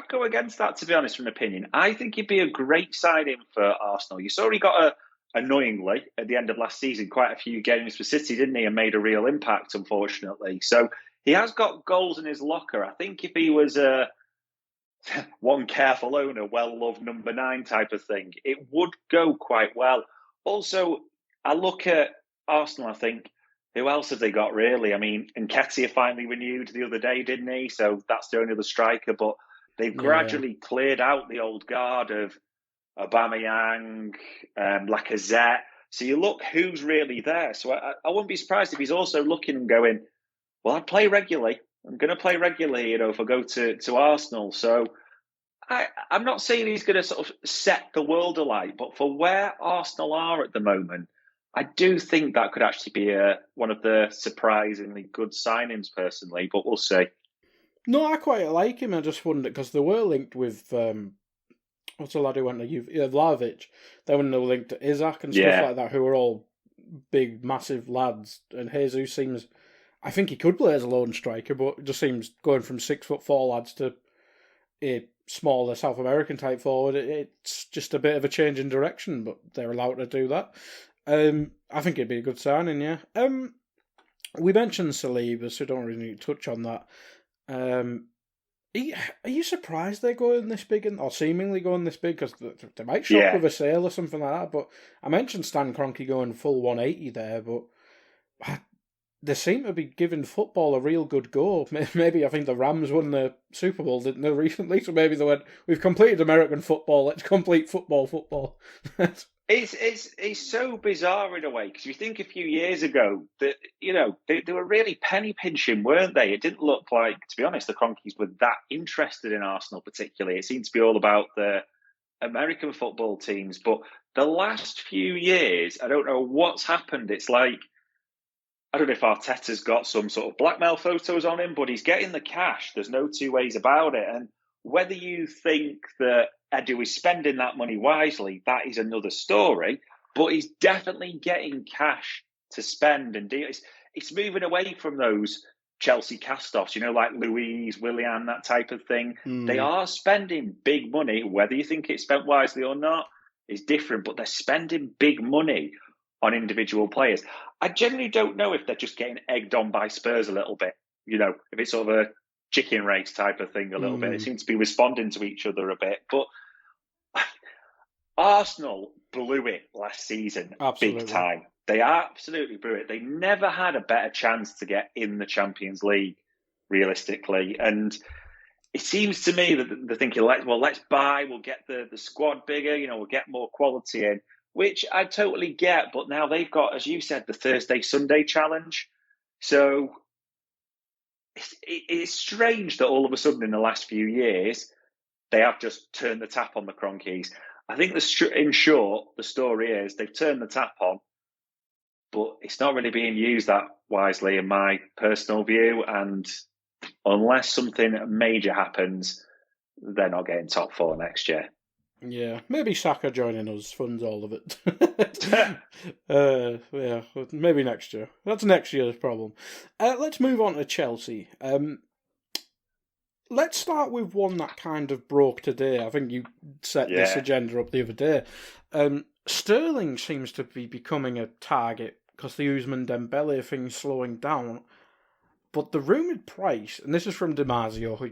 go against that, to be honest, from opinion. I think he'd be a great signing for Arsenal. You saw he got annoyingly, at the end of last season, quite a few games for City, didn't he? And made a real impact, unfortunately. So he has got goals in his locker. I think if he was one careful owner, well-loved number 9 type of thing, it would go quite well. Also, I look at Arsenal, I think, who else have they got, really? I mean, Nketiah finally renewed the other day, didn't he? So that's the only other striker. But they've gradually cleared out the old guard of Aubameyang, Lacazette. So you look who's really there. So I wouldn't be surprised if he's also looking and going, well, I'd play regularly. I'm going to play regularly, if I go to Arsenal. So I'm not saying he's going to sort of set the world alight, but for where Arsenal are at the moment, I do think that could actually be one of the surprisingly good signings, personally, but we'll see. No, I quite like him. I just wondered, because they were linked with, what's the lad who went to Vlahovic? They were linked to Isaac and stuff like that, who are all big, massive lads. And Jesus seems, I think he could play as a lone striker, but it just seems going from 6'4" lads to a smaller South American type forward, it's just a bit of a change in direction, but they're allowed to do that. I think it'd be a good signing, yeah. We mentioned Saliba, so don't really need to touch on that. Are you surprised they're going this big, or seemingly going this big? Because they might shop with a sale or something like that. But I mentioned Stan Kroenke going full 180 there, but they seem to be giving football a real good go. Maybe I think the Rams won the Super Bowl, didn't they, recently? So maybe they went, we've completed American football, let's complete football. It's so bizarre in a way, because you think a few years ago that they were really penny pinching, weren't they? It didn't look like, to be honest, the Kroenkes were that interested in Arsenal particularly. It seemed to be all about the American football teams. But the last few years, I don't know what's happened. It's like, I don't know if Arteta's got some sort of blackmail photos on him, but he's getting the cash. There's no two ways about it. And whether you think that Edu is spending that money wisely, that is another story. But he's definitely getting cash to spend and deal. It's moving away from those Chelsea cast-offs, like Louise, Willian, that type of thing. They are spending big money. Whether you think it's spent wisely or not is different, but they're spending big money on individual players. I generally don't know if they're just getting egged on by Spurs a little bit, if it's sort of a chicken race type of thing a little bit. It seems to be responding to each other a bit. But Arsenal blew it last season, big time. They absolutely blew it. They never had a better chance to get in the Champions League, realistically. And it seems to me that they're thinking, let's buy, we'll get the squad bigger, we'll get more quality in, which I totally get. But now they've got, as you said, the Thursday-Sunday challenge. So it's strange that all of a sudden in the last few years, they have just turned the tap on the Cronkies. I think in short, the story is they've turned the tap on, but it's not really being used that wisely in my personal view. And unless something major happens, they're not getting top four next year. Yeah, maybe Saka joining us funds all of it. Yeah, maybe next year. That's next year's problem. Let's move on to Chelsea. Let's start with one that kind of broke today. I think you set this agenda up the other day. Sterling seems to be becoming a target because the Ousmane Dembele thing's slowing down. But the rumoured price, and this is from Damasio, who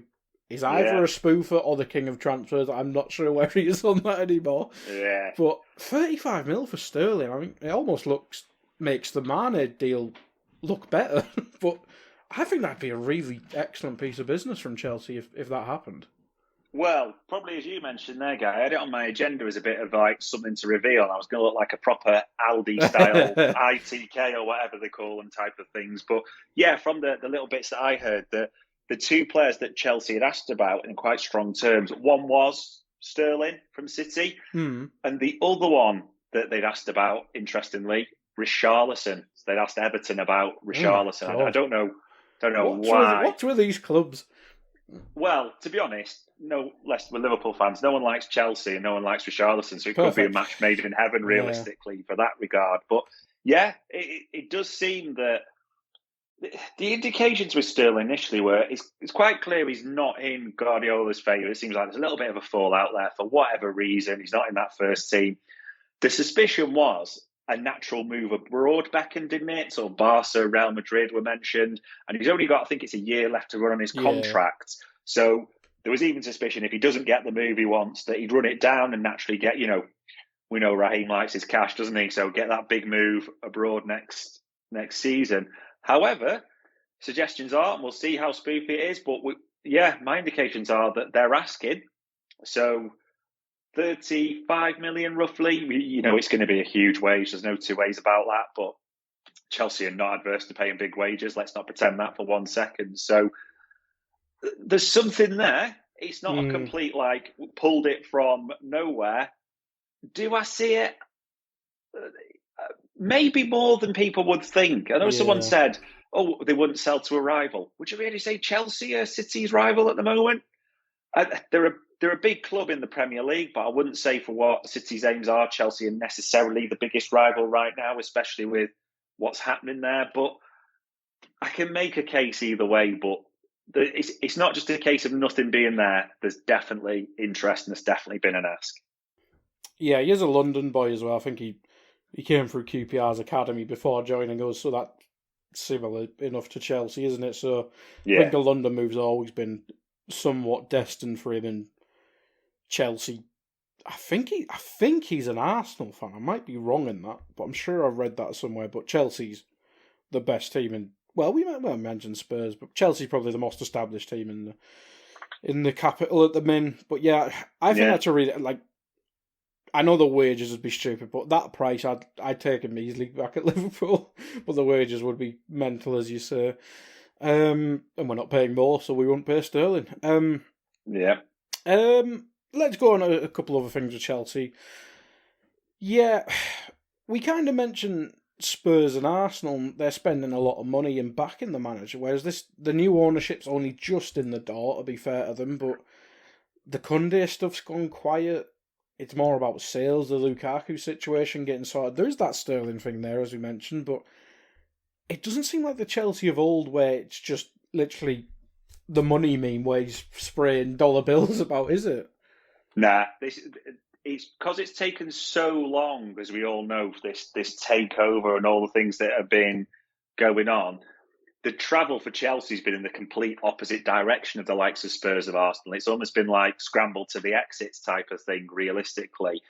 is either a spoofer or the king of transfers. I'm not sure where he is on that anymore. Yeah. But 35 mil for Sterling, I mean, it almost makes the Mane deal look better. But I think that'd be a really excellent piece of business from Chelsea if that happened. Well, probably as you mentioned there, Guy, I had it on my agenda as a bit of like something to reveal. I was going to look like a proper Aldi-style ITK or whatever they call them type of things. But yeah, from the little bits that I heard, the two players that Chelsea had asked about in quite strong terms, one was Sterling from City, and the other one that they'd asked about, interestingly, Richarlison. So they'd asked Everton about Richarlison. I don't know why. What's with these clubs? Well, to be honest, no less with Liverpool fans. No one likes Chelsea and no one likes Richarlison, so it could be a match made in heaven, realistically, for that regard. But yeah, it does seem that the indications with Sterling initially were it's quite clear he's not in Guardiola's favour. It seems like there's a little bit of a fallout there for whatever reason. He's not in that first team. The suspicion was a natural move abroad beckoned, didn't it? So Barca, Real Madrid were mentioned, and he's only got, I think it's a year left to run on his contract. So there was even suspicion if he doesn't get the move he wants, that he'd run it down and naturally get, we know Raheem likes his cash, doesn't he? So get that big move abroad next season. However, suggestions are, and we'll see how spoofy it is, but my indications are that they're asking. So 35 million roughly. It's going to be a huge wage. There's no two ways about that. But Chelsea are not adverse to paying big wages. Let's not pretend that for 1 second. So there's something there. It's not a complete, pulled it from nowhere. Do I see it? Maybe more than people would think. I know someone said, they wouldn't sell to a rival. Would you really say Chelsea are City's rival at the moment? They're a big club in the Premier League, but I wouldn't say for what City's aims are, Chelsea are necessarily the biggest rival right now, especially with what's happening there. But I can make a case either way, but it's not just a case of nothing being there. There's definitely interest and there's definitely been an ask. Yeah, he is a London boy as well. I think he came through QPR's academy before joining us, so that's similar enough to Chelsea, isn't it? So I think the London move's always been somewhat destined for him, and Chelsea, I think he's an Arsenal fan. I might be wrong in that, but I'm sure I've read that somewhere. But Chelsea's the best team in. Well, we might mention Spurs, but Chelsea's probably the most established team in the capital at the min. But yeah, I think that's a really I know the wages would be stupid, but that price I'd take him easily back at Liverpool. But the wages would be mental, as you say. And we're not paying more, so we won't pay Sterling. Let's go on a couple other things with Chelsea. Yeah, we kind of mentioned Spurs and Arsenal. They're spending a lot of money in backing the manager, whereas the new ownership's only just in the door, to be fair to them. But the Koundé stuff's gone quiet. It's more about sales, the Lukaku situation getting sorted. There's that Sterling thing there, as we mentioned, but it doesn't seem like the Chelsea of old where it's just literally the money meme where he's spraying dollar bills about, is it? Nah, it's because it's taken so long, as we all know, this takeover and all the things that have been going on. The travel for Chelsea's been in the complete opposite direction of the likes of Spurs of Arsenal. It's almost been like scramble to the exits type of thing, realistically.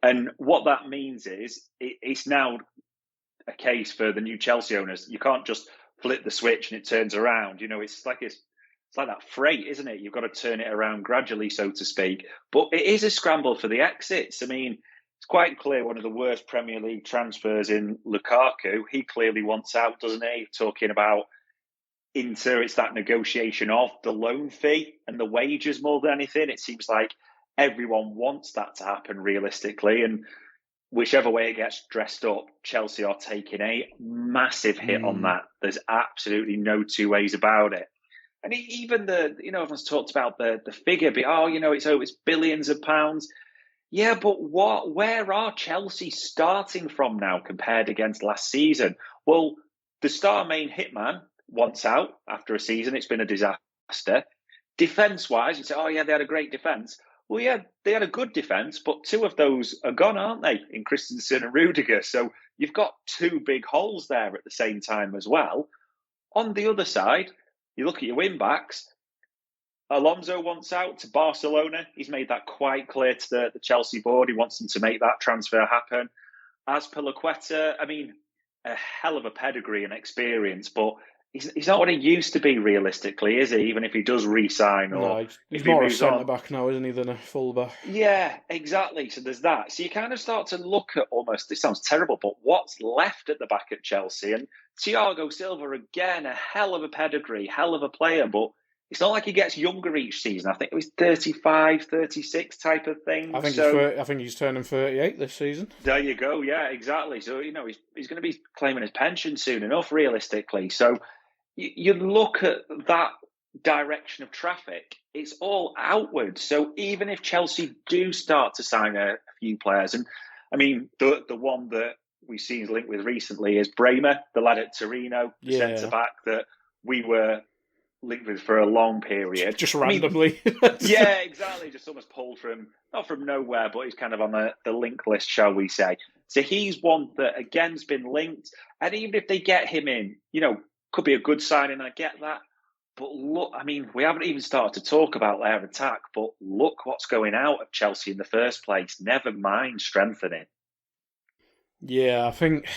And what that means is it's now a case for the new Chelsea owners. You can't just flip the switch and it turns around. It's like that freight, isn't it? You've got to turn it around gradually, so to speak. But it is a scramble for the exits. I mean, it's quite clear one of the worst Premier League transfers in Lukaku. He clearly wants out, doesn't he? Talking about Inter, it's that negotiation of the loan fee and the wages more than anything. It seems like everyone wants that to happen realistically. And whichever way it gets dressed up, Chelsea are taking a massive hit on that. There's absolutely no two ways about it. And even everyone's talked about the figure, but it's billions of pounds. Yeah, but where are Chelsea starting from now compared against last season? Well, the star main hitman wants out after a season. It's been a disaster. Defence-wise, you say, oh yeah, they had a great defence. Well, yeah, they had a good defence, but two of those are gone, aren't they, in Christensen and Rudiger? So you've got two big holes there at the same time as well. On the other side, you look at your wing-backs. Alonso wants out to Barcelona. He's made that quite clear to the Chelsea board. He wants them to make that transfer happen. As per Laqueta, a hell of a pedigree and experience, but he's not what he used to be realistically, is he? Even if he does re-sign he's more a centre-back now, isn't he, than a full-back? Yeah, exactly. So there's that. So you kind of start to look at almost, this sounds terrible, but what's left at the back at Chelsea? And Thiago Silva, again, a hell of a pedigree, hell of a player, but it's not like he gets younger each season. I think it was 35, 36 type of thing. I think he's turning 38 this season. There you go. Yeah, exactly. So, he's going to be claiming his pension soon enough, realistically. So you look at that direction of traffic, it's all outward. So even if Chelsea do start to sign a few players, and the one that we've seen linked with recently is Bremer, the lad at Torino, the centre-back that we were linked with for a long period. Just randomly. Yeah, exactly. Just almost pulled not from nowhere, but he's kind of on the link list, shall we say. So he's one that, again's been linked. And even if they get him in, could be a good signing, I get that. But look, we haven't even started to talk about their attack, but look what's going out of Chelsea in the first place. Never mind strengthening. Yeah, I think...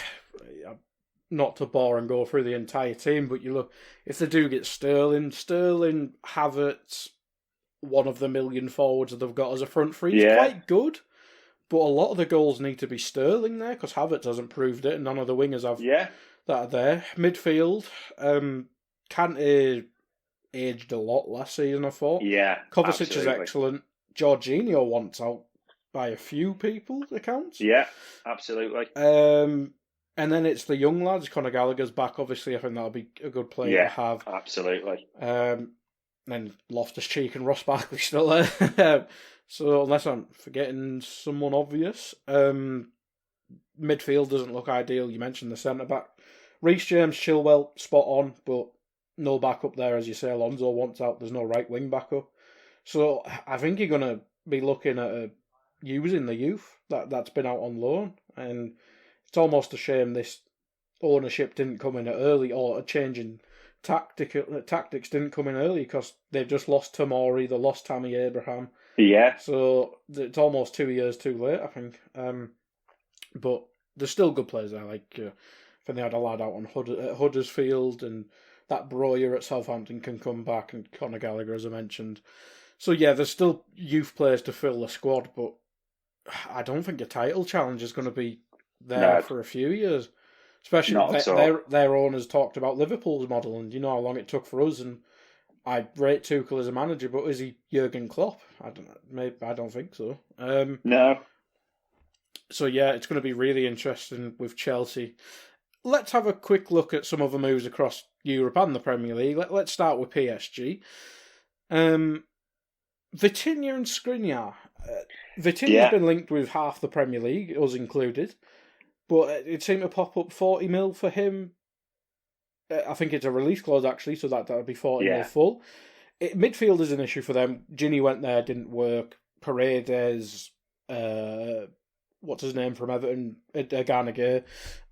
Not to bore and go through the entire team, but you look, if they do get Sterling, Havertz, one of the million forwards that they've got as a front three, is quite good. But a lot of the goals need to be Sterling there, because Havertz hasn't proved it, and none of the wingers have that are there. Midfield, Kante aged a lot last season, I thought. Yeah, Kovacic absolutely. is excellent. Jorginho wants out by a few people's accounts. Yeah, absolutely. And then it's the young lads. Conor Gallagher's back, obviously. I think that'll be a good player to have. Absolutely. Then Loftus-Cheek and Ross Barkley still there. So unless I'm forgetting someone obvious, midfield doesn't look ideal. You mentioned the centre-back. Reece James, Chilwell, spot on, but no backup there, as you say. Alonso wants out. There's no right wing backup. So I think you're going to be looking at using the youth that's been out on loan. And it's almost a shame this ownership didn't come in early, or a change in tactics didn't come in early, because they've just lost Tomori, they lost Tammy Abraham. Yeah. So it's almost 2 years too late, I think. But there's still good players there. Like, I think they had a lad out on Huddersfield, and that Breuer at Southampton can come back, and Conor Gallagher, as I mentioned. So yeah, there's still youth players to fill the squad, but I don't think a title challenge is going to be there for a few years. Especially their owners talked about Liverpool's model, and you know how long it took for us. And I rate Tuchel as a manager, but is he Jurgen Klopp? I don't know. Maybe I don't think so. No. So yeah, it's going to be really interesting with Chelsea. Let's have a quick look at some other moves across Europe and the Premier League. Let's start with PSG. Vitinha and Skriniar. Vitinha's been linked with half the Premier League, us included. But it seemed to pop up 40 mil for him. I think it's a release clause, actually, so that would be 40 mil full. Midfield is an issue for them. Ginny went there, didn't work. Paredes, what's his name from Everton? Garnagher.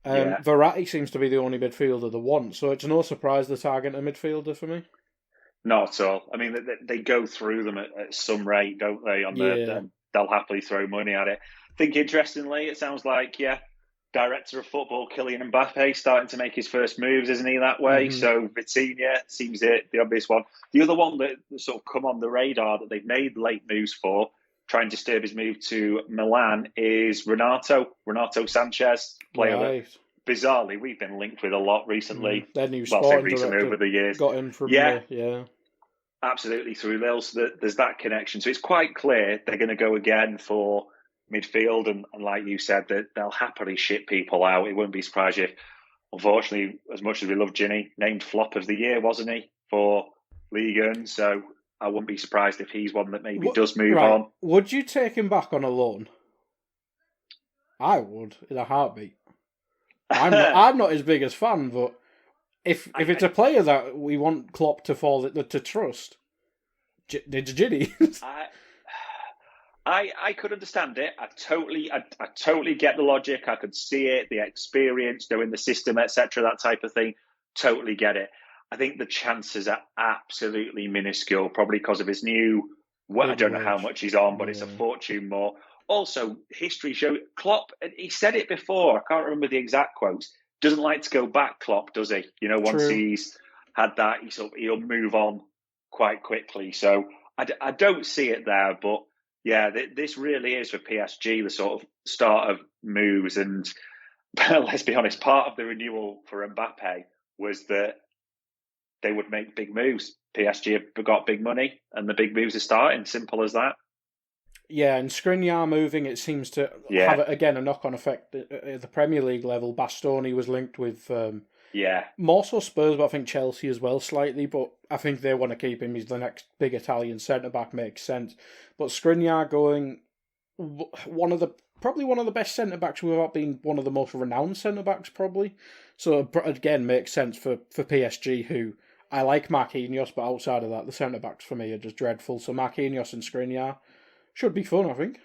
Verratti seems to be the only midfielder they want, so it's no surprise they're targeting a midfielder for me. Not at all. I mean, they go through them at some rate, don't they? They'll happily throw money at it. I think, interestingly, it sounds like, Director of football, Kylian Mbappe, starting to make his first moves, isn't he, that way? Mm-hmm. So Vitinha seems the obvious one. The other one that sort of come on the radar that they've made late moves for, trying to disturb his move to Milan, is Renato Sanchez, player that bizarrely, we've been linked with a lot recently. Their new Well, I say sporting recently director over the years. got in from Yeah. Absolutely, through Lille. So there's that connection. So it's quite clear they're going to go again for midfield. And like you said, that they'll happily ship people out. It wouldn't be surprised if, unfortunately, as much as we love Ginny, named flop of the year, wasn't he, for Ligue 1? So I wouldn't be surprised if he's one that maybe does move on. Would you take him back on a loan? I would, in a heartbeat. I'm not his biggest fan, but if it's a player that we want Klopp to trust, it's Ginny. I could understand it. I totally get the logic. I could see it, the experience, knowing the system, etc., that type of thing. Totally get it. I think the chances are absolutely minuscule, probably because of his new. Well, I don't know how much he's on, but it's a fortune more. Also, history shows Klopp, and he said it before, I can't remember the exact quotes, doesn't like to go back, Klopp, does he? You know, once he's had that, he'll move on quite quickly. So I don't see it there, but yeah, this really is for PSG, the sort of start of moves. And let's be honest, part of the renewal for Mbappe was that they would make big moves. PSG have got big money, and the big moves are starting. Simple as that. Yeah, and Skriniar moving, it seems to have, again, a knock-on effect at the Premier League level. Bastoni was linked with more so Spurs, but I think Chelsea as well, slightly. But I think they want to keep him. He's the next big Italian centre-back, makes sense. But Skriniar going, probably one of the best centre-backs without being one of the most renowned centre-backs, probably. So, again, makes sense for PSG, who... I like Marquinhos, but outside of that, the centre-backs for me are just dreadful. So Marquinhos and Skriniar should be fun, I think.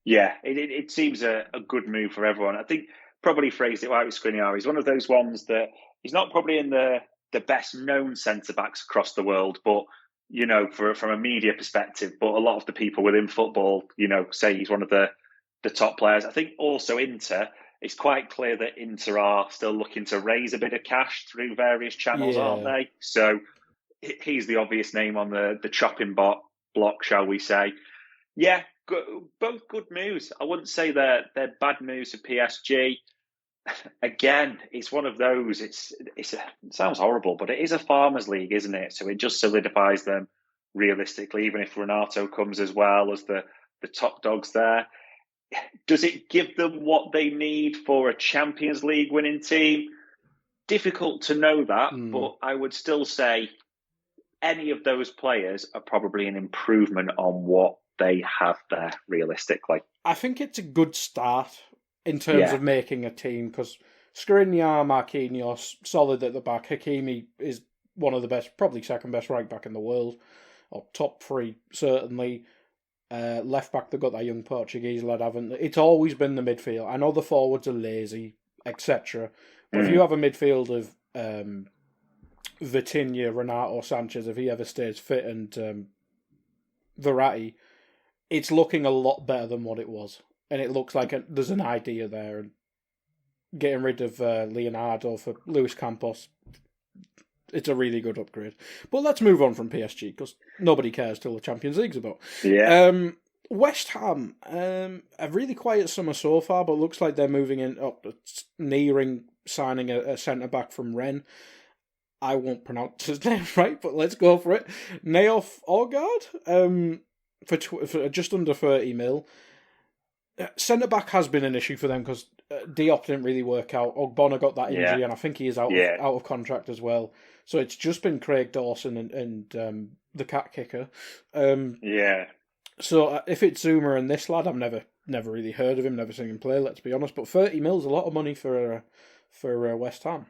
Yeah, it seems a good move for everyone. I think probably phrased it right with Skriniar. He's one of those ones that he's not probably in the best known centre-backs across the world, but, you know, from a media perspective, but a lot of the people within football, you know, say he's one of the top players. I think also Inter, it's quite clear that Inter are still looking to raise a bit of cash through various channels, aren't they? So he's the obvious name on the chopping block, shall we say. Yeah, both good moves. I wouldn't say they're bad moves for PSG. Again, it's one of those. It sounds horrible, but it is a farmers' league, isn't it? So it just solidifies them realistically. Even if Renato comes as well as the top dogs there, does it give them what they need for a Champions League winning team? Difficult to know that, but I would still say any of those players are probably an improvement on what they have there, realistically. I think it's a good start in terms of making a team, because Skriniar, Marquinhos, solid at the back. Hakimi is one of the best, probably second best right back in the world, or top three, certainly. Left back, they've got that young Portuguese lad, haven't they? It's always been the midfield. I know the forwards are lazy, etc. But if you have a midfield of Vitinha, Renato Sanchez, if he ever stays fit, and Verratti, it's looking a lot better than what it was. And it looks like there's an idea there. And getting rid of Leonardo for Luis Campos, it's a really good upgrade. But let's move on from PSG, because nobody cares till the Champions League's about. Yeah. West Ham, a really quiet summer so far, but looks like they're moving nearing signing a centre-back from Rennes. I won't pronounce his name right, but let's go for it. Naof Orgard, for just under 30 mil. Centre-back has been an issue for them, because Diop didn't really work out. Ogbonna got that injury, and I think he is out of contract as well. So it's just been Craig Dawson and the cat kicker. So if it's Zuma and this lad, I've never really heard of him, never seen him play, let's be honest. But 30 mil is a lot of money for West Ham.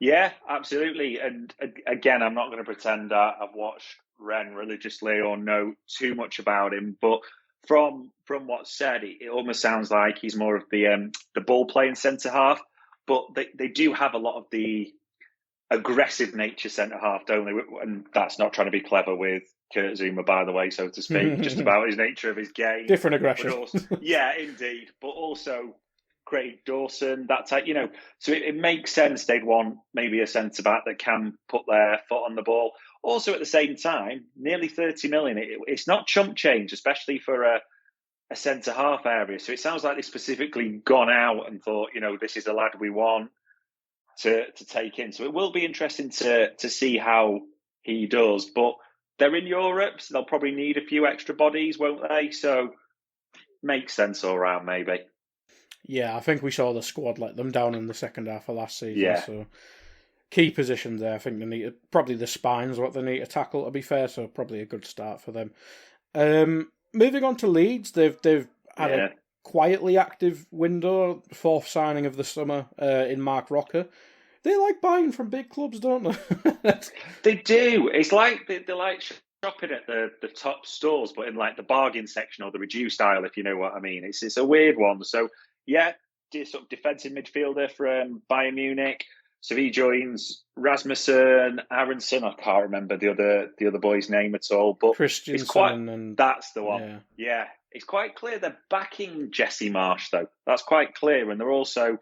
Yeah, absolutely. And again, I'm not going to pretend I've watched Rennes religiously or know too much about him, but from what's said, it almost sounds like he's more of the ball playing centre half. But they do have a lot of the aggressive nature centre half, don't they? And that's not trying to be clever with Kurt Zuma, by the way, so to speak, just about his nature of his game. Different aggression. Also, yeah, indeed. But also Craig Dawson, that type, you know. So it makes sense they'd want maybe a centre back that can put their foot on the ball. Also, at the same time, nearly 30 million. It's not chump change, especially for a centre-half area. So it sounds like they've specifically gone out and thought, this is the lad we want to take in. So it will be interesting to see how he does. But they're in Europe, so they'll probably need a few extra bodies, won't they? So makes sense all round, maybe. Yeah, I think we saw the squad let them down in the second half of last season. Yeah. So key positions there. I think they need probably the spine's what they need to tackle. To be fair, so probably a good start for them. Moving on to Leeds, they've had a quietly active window, fourth signing of the summer in Mark Rocker. They like buying from big clubs, don't they? They do. It's like they like shopping at the top stores, but in like the bargain section or the reduced aisle, if you know what I mean. It's a weird one. So yeah, sort of defensive midfielder from Bayern Munich. So he joins Rasmussen, Aronson. I can't remember the other boy's name at all, but Christiansen that's the one. Yeah, it's quite clear they're backing Jesse Marsch though. That's quite clear, and they're also.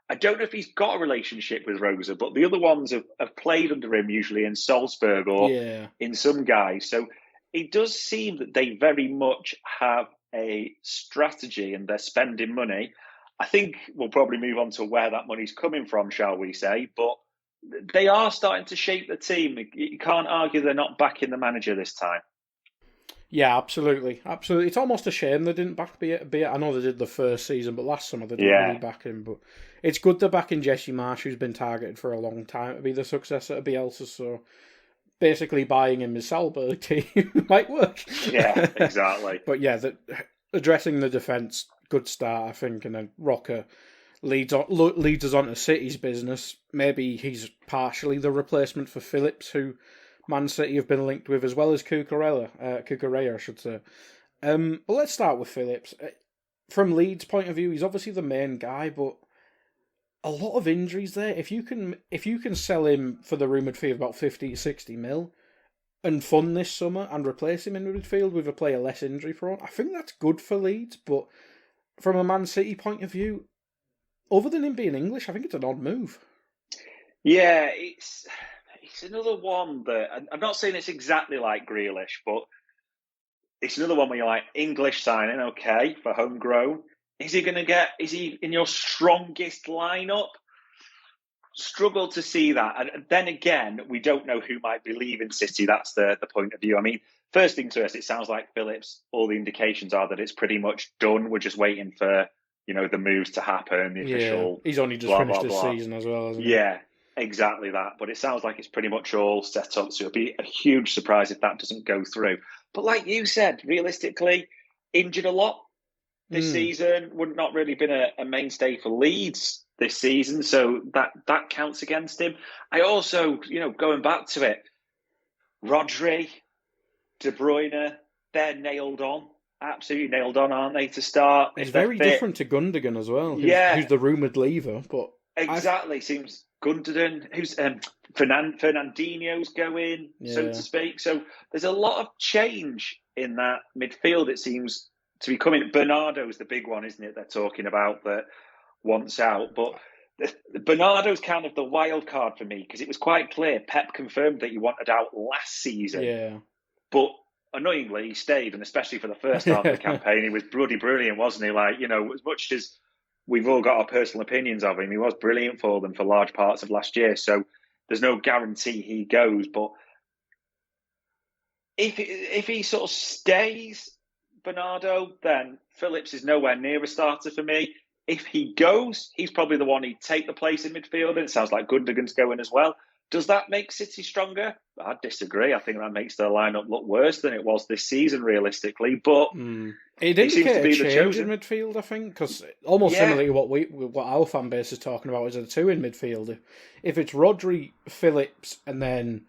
I don't know if he's got a relationship with Rosa, but the other ones have played under him usually in Salzburg or in some guys. So it does seem that they very much have a strategy and they're spending money. I think we'll probably move on to where that money's coming from, shall we say. But they are starting to shape the team. You can't argue they're not backing the manager this time. Yeah, absolutely. Absolutely. It's almost a shame they didn't back Bielsa. I know they did the first season, but last summer they didn't really back him. But it's good they're backing Jesse Marsch, who's been targeted for a long time to be the successor to Bielsa. So basically buying him his Salzburg team might work. Yeah, exactly. But yeah, addressing the defence, good start, I think. And then Rocker leads us on to City's business. Maybe he's partially the replacement for Phillips, who Man City have been linked with, as well as Cucurella, I should say. But let's start with Phillips. From Leeds' point of view, he's obviously the main guy, but a lot of injuries there. If you can sell him for the rumoured fee of about 50 to 60 mil and fund this summer and replace him in midfield with a player less injury prone, I think that's good for Leeds. But from a Man City point of view, other than him being English, I think it's an odd move. Yeah, it's another one that, I'm not saying it's exactly like Grealish, but it's another one where you're like, English signing, okay, for homegrown. Is he in your strongest lineup? Struggle to see that. And then again, we don't know who might be leaving City. That's the point of view. I mean, first thing to us, it sounds like Phillips, all the indications are that it's pretty much done. We're just waiting for, the moves to happen, the official. He's only just finished his season as well, hasn't he? Yeah. Exactly that. But it sounds like it's pretty much all set up. So it'll be a huge surprise if that doesn't go through. But like you said, realistically, injured a lot this season. Would not really been a mainstay for Leeds this season. So that counts against him. I also, going back to it, Rodri, De Bruyne, they're nailed on. Absolutely nailed on, aren't they, to start? It's very different to Gundogan as well. Who's the rumoured leaver. But exactly. Seems Gundogan, who's Fernandinho's going, so to speak. So there's a lot of change in that midfield, it seems to be coming. Bernardo's the big one, isn't it, they're talking about that wants out. But Bernardo's kind of the wild card for me, because it was quite clear Pep confirmed that he wanted out last season. Yeah. But annoyingly, he stayed, and especially for the first half of the campaign, he was bloody brilliant, wasn't he? Like, as much as we've all got our personal opinions of him, he was brilliant for them for large parts of last year. So there's no guarantee he goes. But if he sort of stays, Bernardo, then Phillips is nowhere near a starter for me. If he goes, he's probably the one he'd take the place in midfield. And it sounds like Gundogan's going as well. Does that make City stronger? I disagree. I think that makes their lineup look worse than it was this season, realistically. But it indicates a change in midfield, I think, because almost similar to what our fan base is talking about is a two in midfield. If it's Rodri, Phillips, and then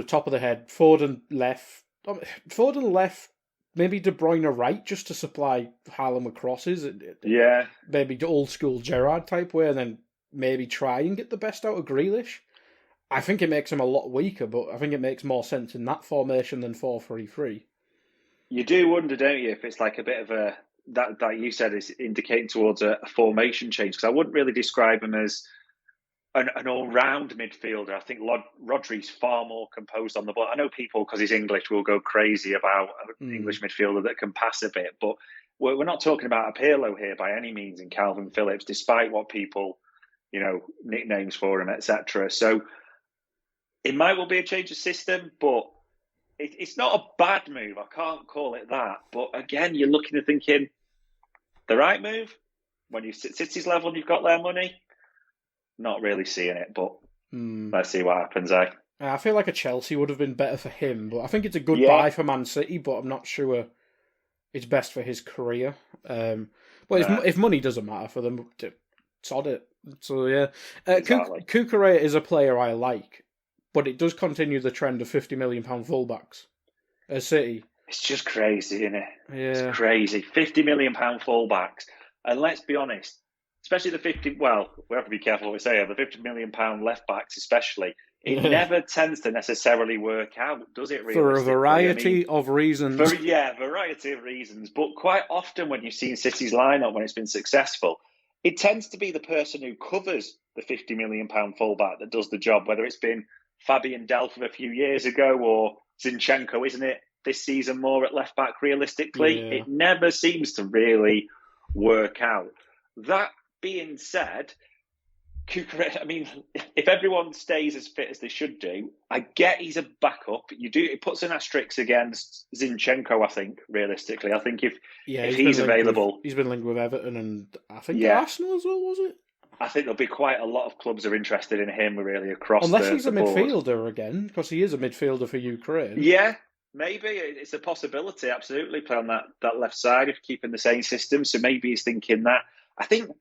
top of the head, Foden left, maybe De Bruyne right, just to supply Haaland with crosses. Yeah, maybe the old school Gerrard type way, and then maybe try and get the best out of Grealish. I think it makes him a lot weaker, but I think it makes more sense in that formation than 4-3-3. You do wonder, don't you, if it's like a bit of a, that you said is indicating towards a formation change, because I wouldn't really describe him as an all-round midfielder. I think Rodri's far more composed on the ball. I know people, because he's English, will go crazy about an English midfielder that can pass a bit, but we're not talking about a Pirlo here by any means in Calvin Phillips, despite what people, nicknames for him, etc. So it might well be a change of system, but it's not a bad move. I can't call it that. But again, you're looking and thinking, the right move? When you sit City's level and you've got their money? Not really seeing it, but let's see what happens, eh? I feel like a Chelsea would have been better for him, but I think it's a good buy for Man City, but I'm not sure it's best for his career. But if money doesn't matter for them, sod it. So, yeah. Exactly. Cucurella is a player I like, but it does continue the trend of £50 million fullbacks at City. It's just crazy, isn't it? Yeah. It's crazy. £50 million fullbacks. And let's be honest, especially the 50, well, we have to be careful what we say, the £50 million left backs especially, it never tends to necessarily work out, does it, really? For a variety of reasons. Variety of reasons. But quite often when you've seen City's lineup, when it's been successful, it tends to be the person who covers the £50 million fullback that does the job, whether it's been Fabian Delph a few years ago or Zinchenko, isn't it, this season more at left back realistically? Yeah. It never seems to really work out. That being said, Cucurella, I mean, if everyone stays as fit as they should do, I get he's a backup. It puts an asterisk against Zinchenko, I think, realistically. I think if he's available... He's been linked with Everton and I think Arsenal as well, was it? I think there'll be quite a lot of clubs are interested in him, really, across Unless he's a board. midfielder again, because he is a midfielder for Ukraine. Yeah, maybe. It's a possibility, absolutely, play on that left side if keeping the same system. So maybe he's thinking that. I think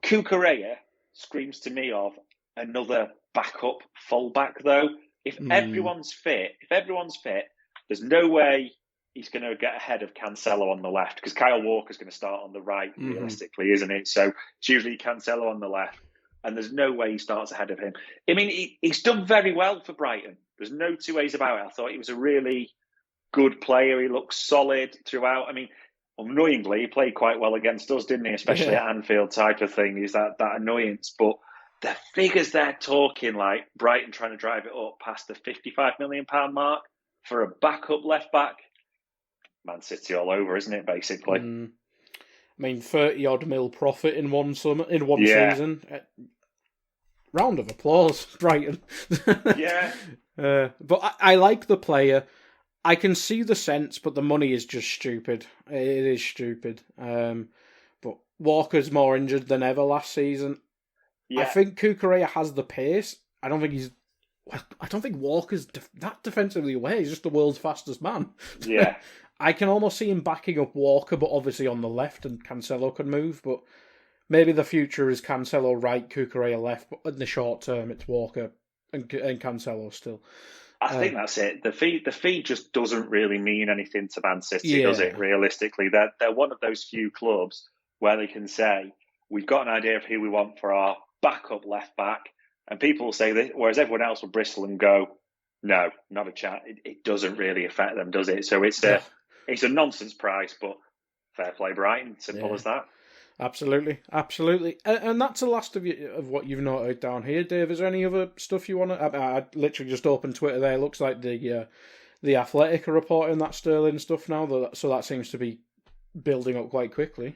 Cucurella screams to me of another backup fullback, though. If everyone's fit, there's no way he's going to get ahead of Cancelo on the left, because Kyle Walker's going to start on the right, realistically, isn't it? So it's usually Cancelo on the left, and there's no way he starts ahead of him. I mean, he's done very well for Brighton. There's no two ways about it. I thought he was a really good player. He looked solid throughout. I mean, annoyingly, he played quite well against us, didn't he? Especially at Anfield type of thing. Is that annoyance. But the figures they're talking, like Brighton trying to drive it up past the £55 million mark for a backup left back, Man City all over, isn't it, basically? I mean, 30-odd mil profit in one season. Round of applause, Brighton. Yeah. But I like the player. I can see the sense, but the money is just stupid. It is stupid. But Walker's more injured than ever last season. Yeah. I think Cucurella has the pace. I don't think Walker's that defensively aware. He's just the world's fastest man. Yeah. I can almost see him backing up Walker, but obviously on the left, and Cancelo can move. But maybe the future is Cancelo right, Cucurella left, but in the short term, it's Walker and Cancelo still. I think that's it. The fee just doesn't really mean anything to Man City, does it, realistically? They're one of those few clubs where they can say, we've got an idea of who we want for our backup left back, and people will say this, whereas everyone else will bristle and go, no, not a chance. It doesn't really affect them, does it? So it's a nonsense price, but fair play, Brighton. Simple as that. Absolutely. And that's the last of what you've noted down here, Dave. Is there any other stuff you want to... I literally just opened Twitter there. It looks like the Athletic are reporting that Sterling stuff now, so that seems to be building up quite quickly.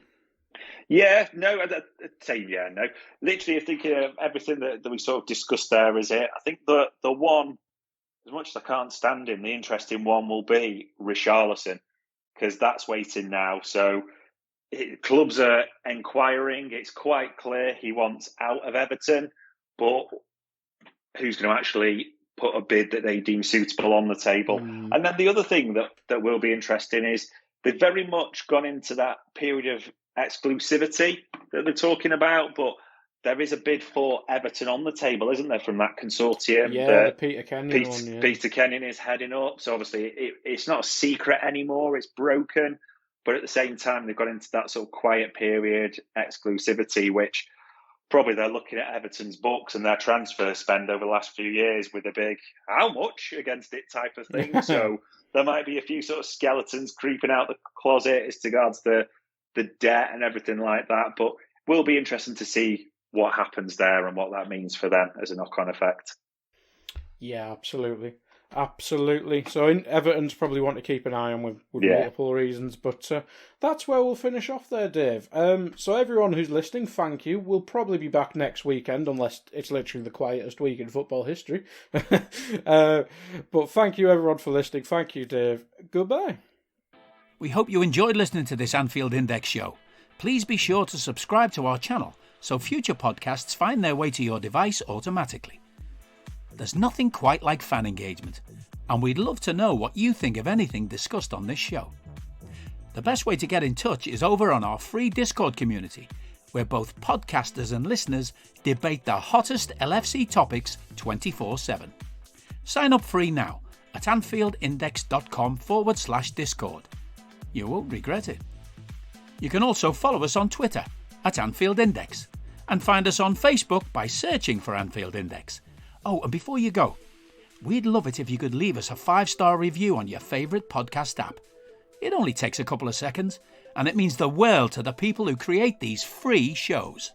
Yeah, no, I'd say no. Literally, I think everything that we sort of discussed there is it. I think the one, as much as I can't stand him, the interesting one will be Richarlison, because that's waiting now. So clubs are inquiring. It's quite clear he wants out of Everton, but who's going to actually put a bid that they deem suitable on the table? And then the other thing that will be interesting is they've very much gone into that period of exclusivity that they're talking about, but there is a bid for Everton on the table, isn't there, from that consortium? Yeah, the Peter Kenyon one. Yeah. Peter Kenyon is heading up, so obviously it's not a secret anymore, it's broken, but at the same time they've got into that sort of quiet period, exclusivity, which probably they're looking at Everton's books and their transfer spend over the last few years with a big how much against it type of thing. So there might be a few sort of skeletons creeping out the closet as regards the debt and everything like that, but will be interesting to see what happens there and what that means for them as a knock-on effect. Yeah, absolutely. Absolutely. So Everton's probably want to keep an eye on with multiple reasons, but that's where we'll finish off there, Dave. So everyone who's listening, thank you. We'll probably be back next weekend, unless it's literally the quietest week in football history. But thank you everyone for listening. Thank you, Dave. Goodbye. We hope you enjoyed listening to this Anfield Index show. Please be sure to subscribe to our channel so future podcasts find their way to your device automatically. There's nothing quite like fan engagement, and we'd love to know what you think of anything discussed on this show. The best way to get in touch is over on our free Discord community, where both podcasters and listeners debate the hottest LFC topics 24/7. Sign up free now at anfieldindex.com/Discord. You won't regret it. You can also follow us on Twitter at Anfield Index and find us on Facebook by searching for Anfield Index. Oh, and before you go, we'd love it if you could leave us a 5-star review on your favourite podcast app. It only takes a couple of seconds, and it means the world to the people who create these free shows.